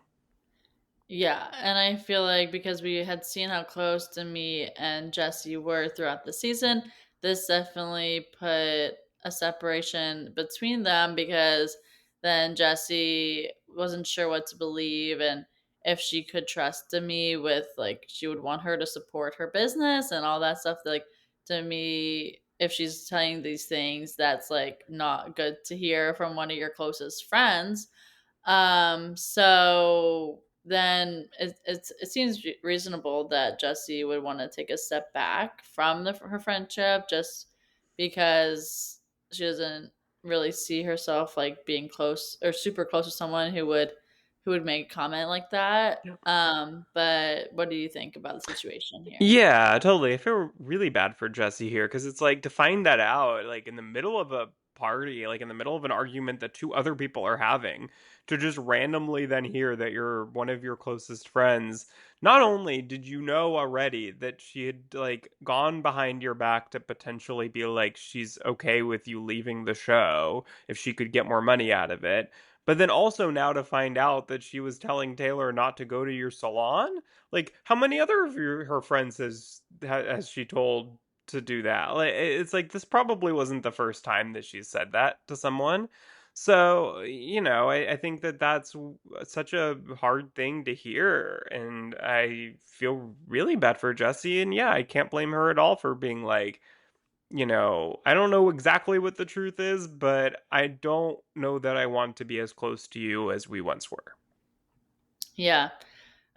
Yeah, and I feel like because we had seen how close to me and Jesse were throughout the season, this definitely put a separation between them because then Jesse wasn't sure what to believe and if she could trust Demi with like she would want her to support her business and all that stuff. Like to me, if she's telling these things, that's like not good to hear from one of your closest friends. So then it seems reasonable that Jesse would want to take a step back from her friendship just because she doesn't really see herself like being close or super close to someone who would make a comment like that. But what do you think about the situation here? Yeah, totally. I feel really bad for Jesse here because it's like to find that out, like in the middle of a party, like in the middle of an argument that two other people are having, to just randomly then hear that you're one of your closest friends. Not only did you know already that she had like gone behind your back to potentially be like she's okay with you leaving the show if she could get more money out of it, But then also now to find out that she was telling Taylor not to go to your salon? Like, how many other of her friends has she told to do that? Like, it's like this probably wasn't the first time that she said that to someone. So, I think that that's such a hard thing to hear. And I feel really bad for Jessie. And yeah, I can't blame her at all for being like, I don't know exactly what the truth is, but I don't know that I want to be as close to you as we once were. Yeah,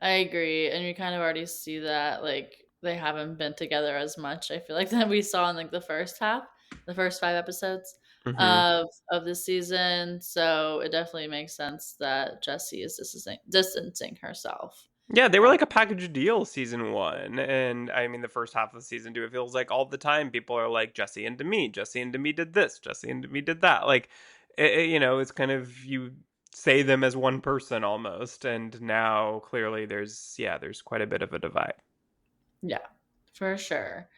I agree. And we kind of already see that like they haven't been together as much. I feel like that we saw in like the first half, the first 5 episodes Hmm. of the season. So it definitely makes sense that Jessie is distancing herself Yeah, they were from. like a package deal season one. And I mean, the first half of season two, it feels like all the time people are like, Jesse and Demi, Jesse and Demi did this, Jesse and Demi did that. Like, it's kind of you say them as one person almost. And now clearly there's quite a bit of a divide. Yeah, for sure.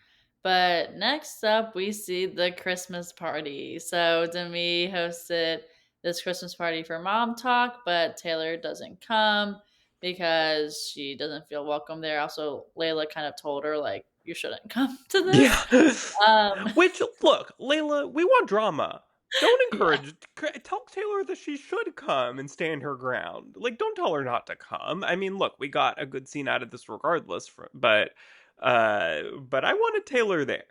But next up, we see the Christmas party. So Demi hosted this Christmas party for Mom Talk, but Taylor doesn't come because she doesn't feel welcome there. Also, Layla kind of told her like, "You shouldn't come to this." Yeah. Um, Which, look, Layla, we want drama. Don't yeah, encourage. Tell Taylor that she should come and stand her ground. Like, don't tell her not to come. I mean, look, we got a good scene out of this regardless. But I wanted Taylor there.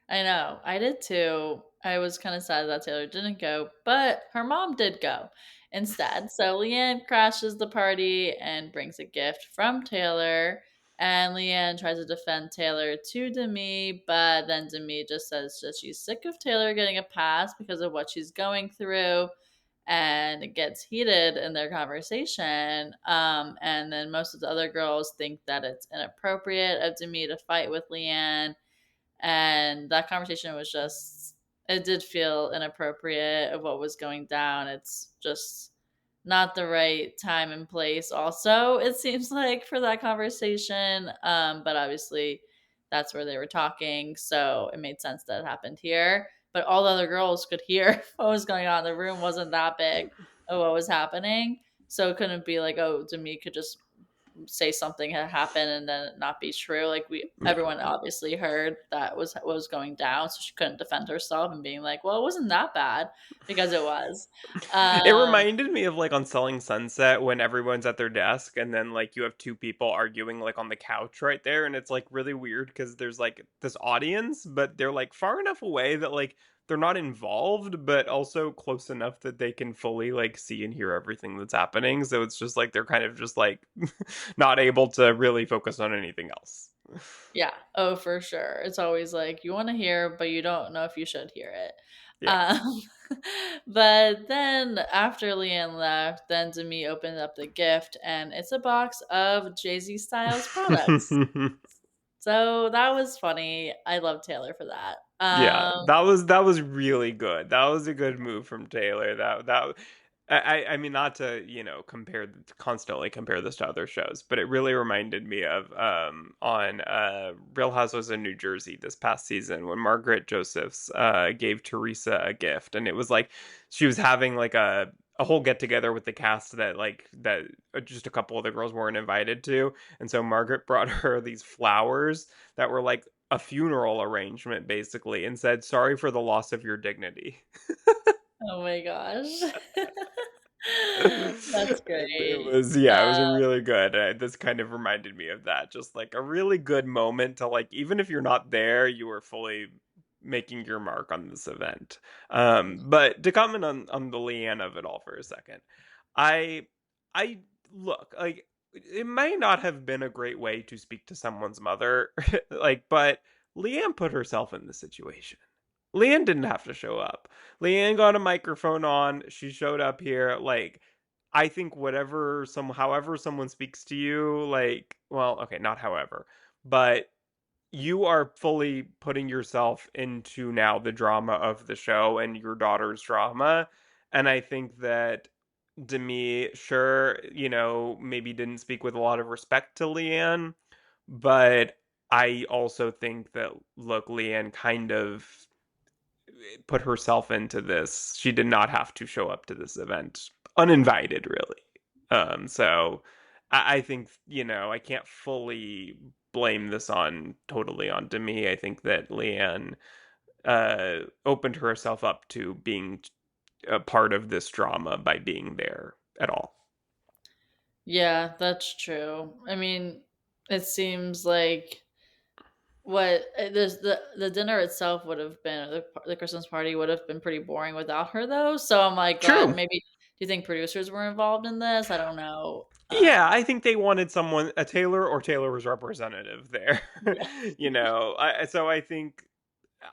I know. I did too. I was kind of sad that Taylor didn't go, but her mom did go instead. So Leanne crashes the party and brings a gift from Taylor. And Leanne tries to defend Taylor to Demi, but then Demi just says that she's sick of Taylor getting a pass because of what she's going through. And it gets heated in their conversation. And then most of the other girls think that it's inappropriate of Demi to fight with Leanne, and that conversation was just, it did feel inappropriate of what was going down. It's just not the right time and place also, it seems like, for that conversation. But obviously that's where they were talking, so it made sense that it happened here. But all the other girls could hear what was going on. The room wasn't that big of what was happening, so it couldn't be like, oh, Demi could just say something had happened and then it not be true. Like, we everyone obviously heard that was what was going down, so she couldn't defend herself and being like, "Well, it wasn't that bad," because it was. It Um, reminded me of like on Selling Sunset when everyone's at their desk and then like you have two people arguing like on the couch right there, and it's like really weird because there's like this audience, but they're like far enough away that like they're not involved, but also close enough that they can fully like see and hear everything that's happening. So it's just like they're kind of just like not able to really focus on anything else. yeah, oh for sure. It's always like you want to hear, but you don't know if you should hear it. Yeah. Um, but then after Leanne left, then Demi opened up the gift, and it's a box of Jay Z Styles products. So that was funny. I love Taylor for that. Yeah, that was really good. That was a good move from Taylor. I mean, not to constantly compare this to other shows, but it really reminded me of on Real Housewives of New Jersey this past season when Margaret Josephs gave Teresa a gift, and it was like she was having like a whole get together with the cast that just a couple of the girls weren't invited to, and so Margaret brought her these flowers that were like a funeral arrangement basically and said sorry for the loss of your dignity. Oh my gosh. That's It great. was, yeah, it was a really good, this kind of reminded me of that, just like a really good moment to like, even if you're not there, you were fully making your mark on this event. But to comment on the Leanne of it all for a second, I I look like it may not have been a great way to speak to someone's mother, like, but Leanne put herself in the situation. Leanne didn't have to show up. Leanne got a microphone on. She showed up here. Like, I think however someone speaks to you, like, well, okay, not however, but you are fully putting yourself into now the drama of the show and your daughter's drama. And I think that Demi, sure, maybe didn't speak with a lot of respect to Leanne, but I also think that, look, Leanne kind of put herself into this. She did not have to show up to this event uninvited, really. So I think, I can't fully blame this on totally on Demi. I think that Leanne opened herself up to being a part of this drama by being there at all. Yeah, that's true. I mean, it seems like what the dinner itself would have been the Christmas party would have been pretty boring without her though. So I'm like, True. glad maybe do you think producers were involved in this? I don't know. Yeah, I think they wanted someone, a Taylor or Taylor's representative there. Yeah. So I think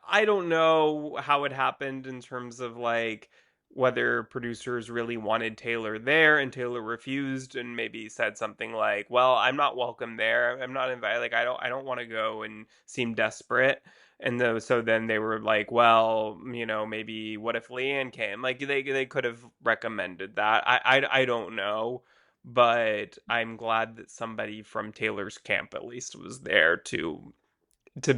I don't know how it happened in terms of like whether producers really wanted Taylor there and Taylor refused and maybe said something like, "Well, I'm not welcome there. I'm not invited. Like I don't want to go and seem desperate." So then they were like, "Well, maybe what if Leanne came?" Like they could have recommended that. I don't know, but I'm glad that somebody from Taylor's camp at least was there to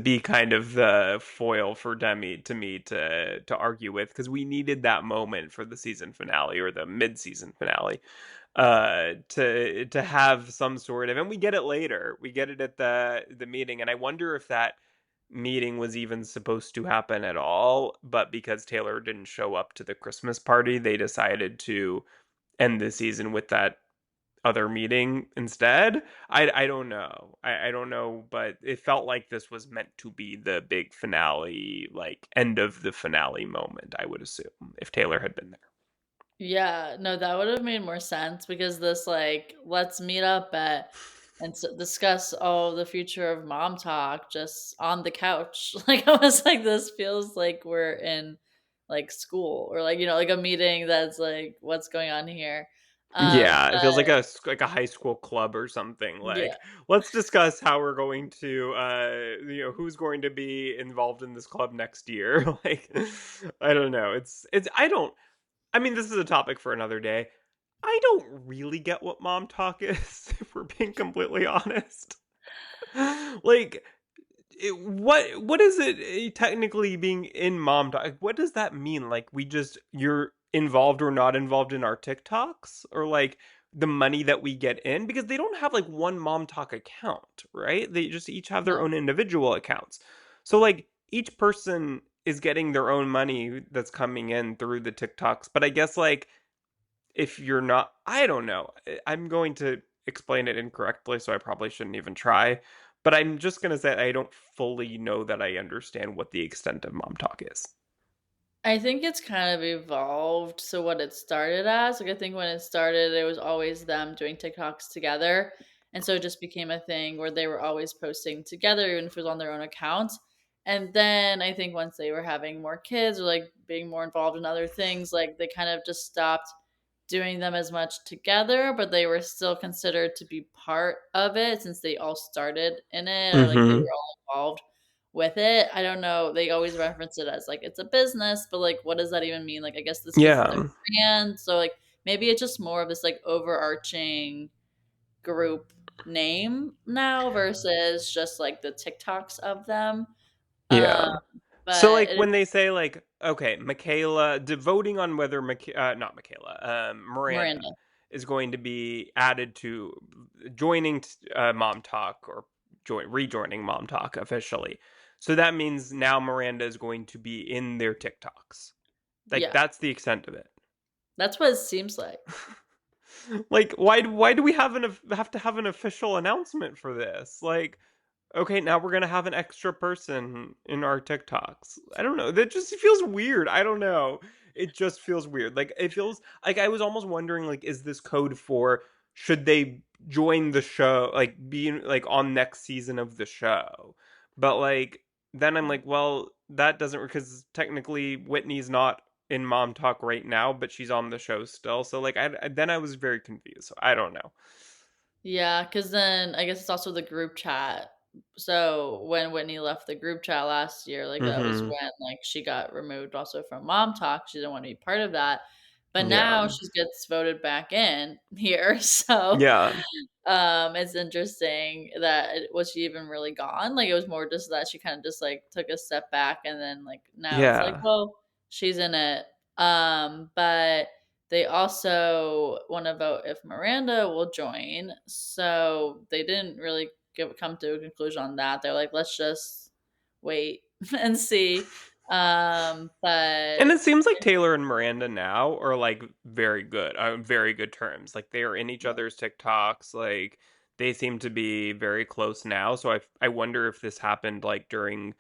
be kind of the foil for Demi to me to argue with, because we needed that moment for the season finale or the mid-season finale to have some sort of, and we get it later, we get it at the meeting, and I wonder if that meeting was even supposed to happen at all, but because Taylor didn't show up to the Christmas party, they decided to end the season with that other meeting instead. I don't know. I don't know, but it felt like this was meant to be the big finale, like end of the finale moment, I would assume, if Taylor had been there. Yeah, no, that would have made more sense because this like let's meet up at and discuss all the future of mom talk just on the couch. Like I was like, this feels like we're in like school or like like a meeting that's like what's going on here. Yeah, it feels But like a high school club or something. yeah, Like, let's discuss how we're going to who's going to be involved in this club next year. Like I don't know. It's I don't I mean, this is a topic for another day. I don't really get what mom talk is, if we're being completely honest. Like, what is it technically being in mom talk? Like, what does that mean? Like, you're involved or not involved in our TikToks, or like the money that we get in, because they don't have like one mom talk account, right? They just each have their no. own individual accounts. So like each person is getting their own money that's coming in through the TikToks. But I guess like if you're not, I don't know. I'm going to explain it incorrectly, so I probably shouldn't even try. But I'm just going to say I don't fully know that I understand what the extent of mom talk is. I think it's kind of evolved. So what it started as, like I think when it started, it was always them doing TikToks together. And so it just became a thing where they were always posting together, even if it was on their own accounts. And then I think once they were having more kids or like being more involved in other things, like they kind of just stopped doing them as much together, but they were still considered to be part of it since they all started in it or like they Mm-hmm. were all involved with it. I don't know. They always reference it as like it's a business, but like what does that even mean? Like I guess this gives them their Yeah. brand. So like maybe it's just more of this like overarching group name now versus just like the TikToks of them. Yeah. Um So, but like, it, when they say, like, okay, voting on whether, not Michaela, Miranda Miranda. is going to be added to joining Mom Talk or rejoining Mom Talk officially. So that means now Miranda is going to be in their TikToks. Like, Yeah. that's the extent of it. That's what it seems like. Like, why do we have to have an official announcement for this? Like, okay, now we're gonna have an extra person in our TikToks. I don't know. That just feels weird. I don't know. It just feels weird. Like it feels like I was almost wondering, like, is this code for should they join the show, like being like on next season of the show? But like then I'm like, well, that doesn't, because technically Whitney's not in Mom Talk right now, but she's on the show still. So like then I was very confused. So I don't know. Yeah, because then I guess it's also the group chat. So when Whitney left the group chat last year, like that was Mm-hmm. when like she got removed also from Mom Talk. She didn't want to be part of that. But Yeah. now she gets voted back in here. So Yeah. it's interesting that was she even really gone? Like it was more just that she kind of just like took a step back and then like now it's like, Yeah. well, she's in it. But they also want to vote if Miranda will join. So they didn't really come to a conclusion on that. They're like, let's just wait and see. And But it seems like Taylor and Miranda now are like very good terms. Like they are in each other's TikToks. Like they seem to be very close now. So I wonder if this happened like during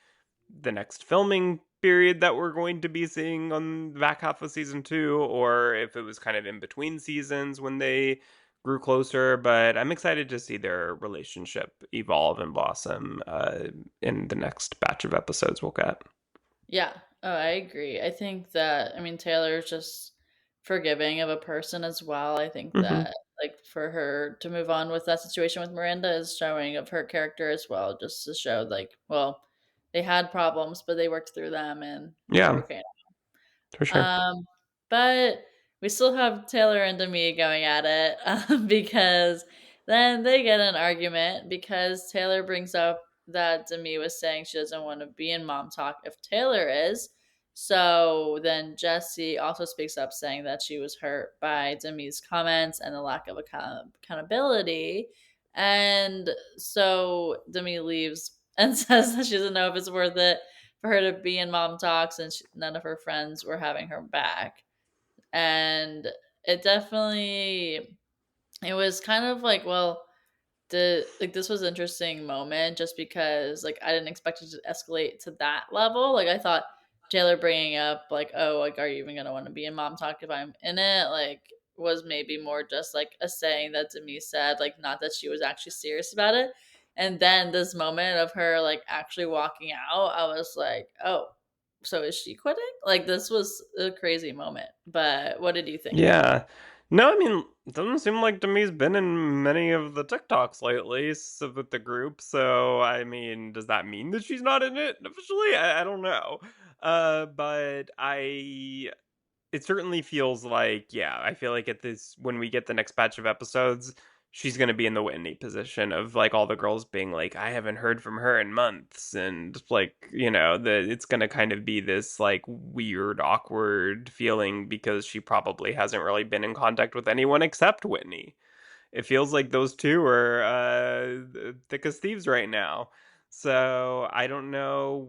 the next filming period that we're going to be seeing on the back half of season two, or if it was kind of in between seasons when they grew closer. But I'm excited to see their relationship evolve and blossom in the next batch of episodes we'll get. yeah. Oh, I agree. I think that, I mean, Taylor's just forgiving of a person as well. I think Hmm. that, like, for her to move on with that situation with Miranda is showing of her character as well, just to show, like, well, they had problems, but they worked through them and they're Yeah, okay. for sure. Um, but we still have Taylor and Demi going at it because then they get an argument because Taylor brings up that Demi was saying she doesn't want to be in mom talk if Taylor is. So then Jesse also speaks up saying that she was hurt by Demi's comments and the lack of accountability. And so Demi leaves and says that she doesn't know if it's worth it for her to be in mom talks and none of her friends were having her back. And it definitely, it was kind of like, well, this was an interesting moment just because like I didn't expect it to escalate to that level. Like I thought Taylor bringing up like, oh, like are you even gonna want to be in mom talk if I'm in it, like was maybe more just like a saying that Demi said, like not that she was actually serious about it. And then this moment of her like actually walking out, I was like, oh, so is she quitting? Like this was a crazy moment. But what did you think? Yeah. No, I mean, it doesn't seem like Demi's been in many of the TikToks lately with the group. So, I mean, does that mean that she's not in it officially? I don't know. But it certainly feels like, yeah, I feel like at this when we get the next batch of episodes, she's gonna be in the Whitney position of like all the girls being like, I haven't heard from her in months, and like, it's gonna kind of be this like weird, awkward feeling because she probably hasn't really been in contact with anyone except Whitney. It feels like those two are thick as thieves right now. So I don't know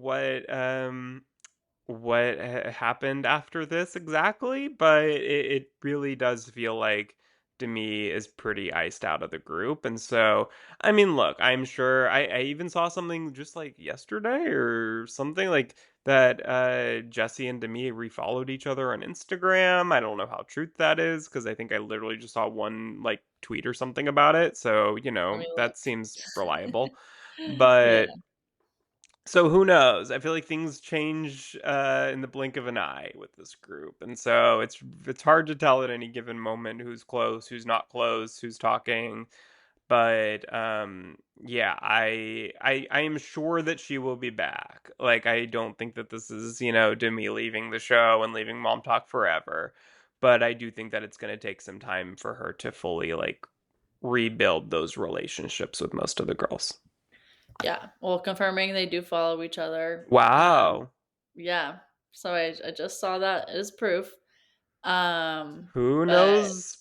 what happened after this exactly, but it really does feel like Demi is pretty iced out of the group. And so, I mean, look, I'm sure I even saw something just like yesterday or something like that Jesse and Demi refollowed each other on Instagram. I don't know how truth that is because I think I literally just saw one like tweet or something about it. So, Let me that look. seems reliable. Yeah. But so who knows? I feel like things change in the blink of an eye with this group, and so it's hard to tell at any given moment who's close, who's not close, who's talking. But yeah, I am sure that she will be back. Like I don't think that this is Demi leaving the show and leaving Mom Talk forever, but I do think that it's going to take some time for her to fully like rebuild those relationships with most of the girls. Yeah. Well, confirming they do follow each other. Wow. Yeah. So I just saw that as proof. Who But knows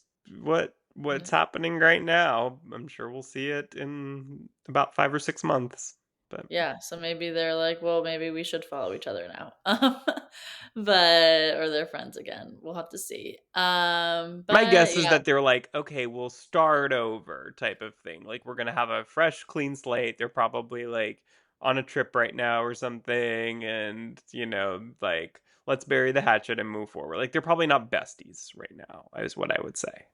what's happening right now? I'm sure we'll see it in about 5 or 6 months. But yeah, so maybe they're like, well, maybe we should follow each other now. But or they're friends again. We'll have to see. my But guess is yeah, that they're like, "Okay, we'll start over," type of thing. Like we're going to have a fresh clean slate. They're probably like on a trip right now or something and, like let's bury the hatchet and move forward. Like they're probably not besties right now, is what I would say.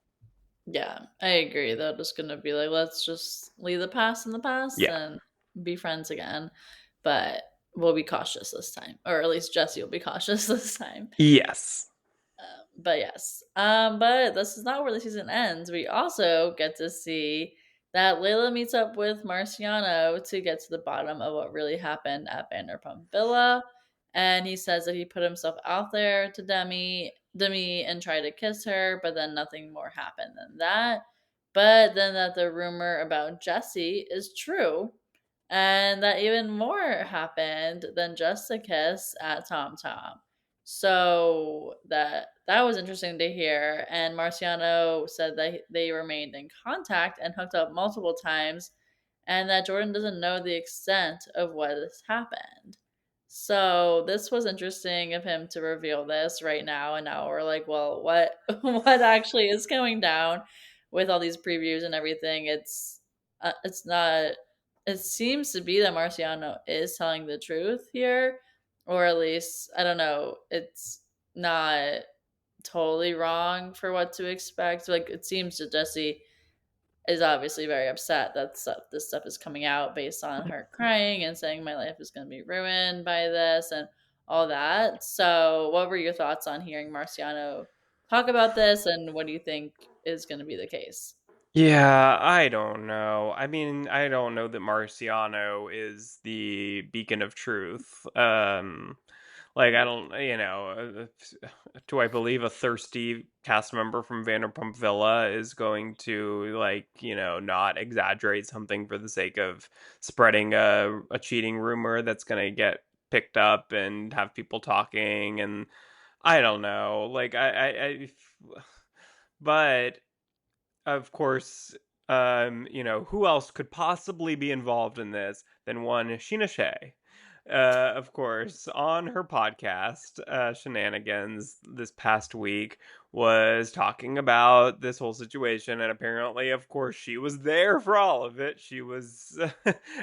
yeah, I agree. They're just gonna be like, let's just leave the past in the past Yeah. and be friends again. But we'll be cautious this time. Or at least Jesse will be cautious this time. Yes. But yes. But this is not where the season ends. We also get to see that Layla meets up with Marciano to get to the bottom of what really happened at Vanderpump Villa. And he says that he put himself out there to Demi and tried to kiss her, but then nothing more happened than that. But then that the rumor about Jesse is true, and that even more happened than just a kiss at Tom Tom. So that was interesting to hear. And Marciano said that they remained in contact and hooked up multiple times, and that Jordan doesn't know the extent of what has happened. So this was interesting of him to reveal this right now, and now we're like, well, what what actually is going down with all these previews and everything? It's not. It seems to be that Marciano is telling the truth here, or at least I don't know. It's not totally wrong for what to expect. Like it seems that Jesse is obviously very upset that this stuff is coming out based on her crying and saying my life is going to be ruined by this and all that. So, what were your thoughts on hearing Marciano talk about this, and what do you think is going to be the case? Yeah, I don't know. I mean, I don't know that Marciano is the beacon of truth. Like I don't, do I believe a thirsty cast member from Vanderpump Villa is going to like, not exaggerate something for the sake of spreading a cheating rumor that's going to get picked up and have people talking and I don't know. But of course, who else could possibly be involved in this than one Sheena Shea? Of course, on her podcast, Shenanigans, this past week, was talking about this whole situation. And apparently, of course, she was there for all of it. She was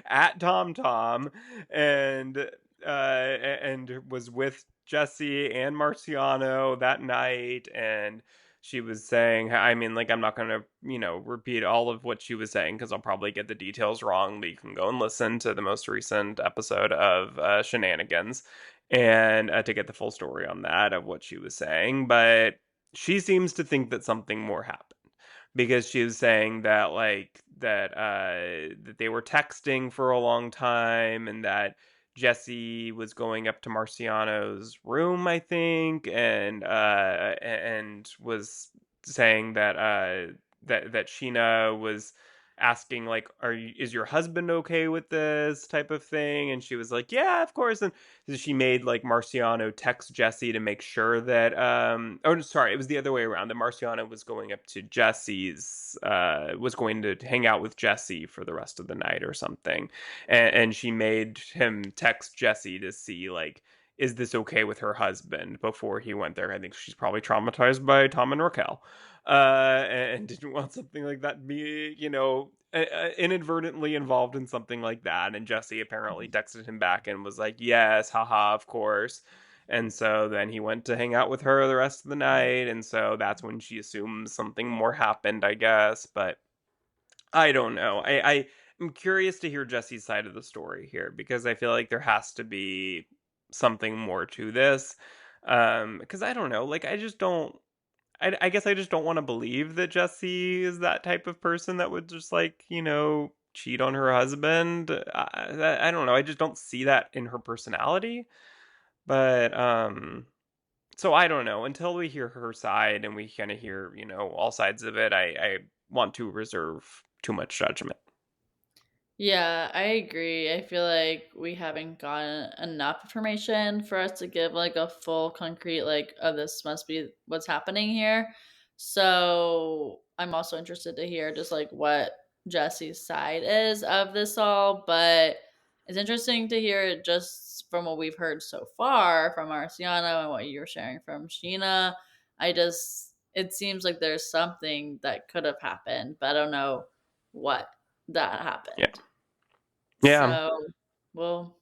at Tom Tom and was with Jesse and Marciano that night. And she was saying, I mean, like, I'm not going to, repeat all of what she was saying because I'll probably get the details wrong, but you can go and listen to the most recent episode of Shenanigans and to get the full story on that of what she was saying. But she seems to think that something more happened because she was saying that that they were texting for a long time and that Jesse was going up to Marciano's room, I think, and was saying that Sheena was asking like, is your husband okay with this type of thing? And she was like, yeah, of course. And she made like Marciano text Jesse to make sure that oh sorry, it was the other way around. That Marciano was going up to Jesse's was going to hang out with Jesse for the rest of the night or something, and she made him text Jesse to see like, is this okay with her husband before he went there. I think she's probably traumatized by Tom and Raquel, and didn't want something like that to be, inadvertently involved in something like that. And Jesse apparently texted him back and was like, yes, haha, of course. And so then he went to hang out with her the rest of the night. And so that's when she assumes something more happened, I guess. But I don't know. I am curious to hear Jesse's side of the story here because I feel like there has to be something more to this. Because I don't know. Like, I just don't. I guess I just don't want to believe that Jessie is that type of person that would just like, cheat on her husband. I don't know. I just don't see that in her personality. But so I don't know. Until we hear her side and we kind of hear, all sides of it, I want to reserve too much judgment. Yeah, I agree. I feel like we haven't gotten enough information for us to give like a full concrete like, oh, this must be what's happening here. So I'm also interested to hear just like what Jesse's side is of this all. But it's interesting to hear it just from what we've heard so far from Marciano and what you're sharing from Sheena. It seems like there's something that could have happened, but I don't know what that Yeah. happened. Yeah. So we'll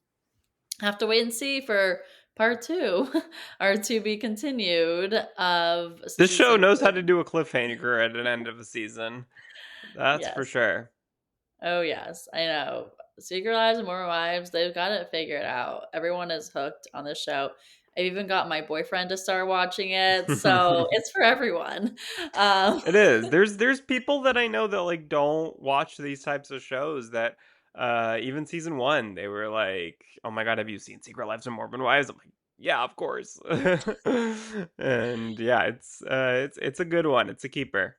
have to wait and see for part two, or to be continued of This show season knows how to two. do a cliffhanger at an end of a season. That's for Yes. sure. Oh, yes. I know. Secret Lives and More Wives, they've got it figured out. Everyone is hooked on this show. I even got my boyfriend to start watching it. So it's for everyone. Um, It is. There's people that I know that like don't watch these types of shows that even season 1 they were like, "Oh my god, have you seen Secret Lives of Mormon Wives?" I'm like, "Yeah, of course." And yeah, it's a good one. It's a keeper.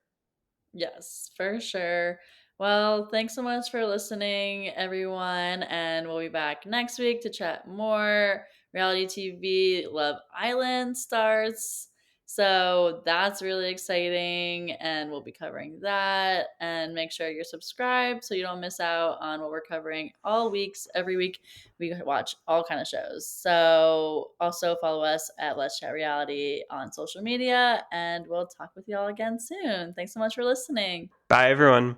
Yes, for sure. Well, thanks so much for listening, everyone. And we'll be back next week to chat more. reality TV, Love Island starts. So that's really exciting, and we'll be covering that. And make sure you're subscribed so you don't miss out on what we're covering all weeks. Every week, we watch all kind of shows. So also follow us at Let's Chat Reality on social media, and we'll talk with y'all again soon. Thanks so much for listening. Bye, everyone.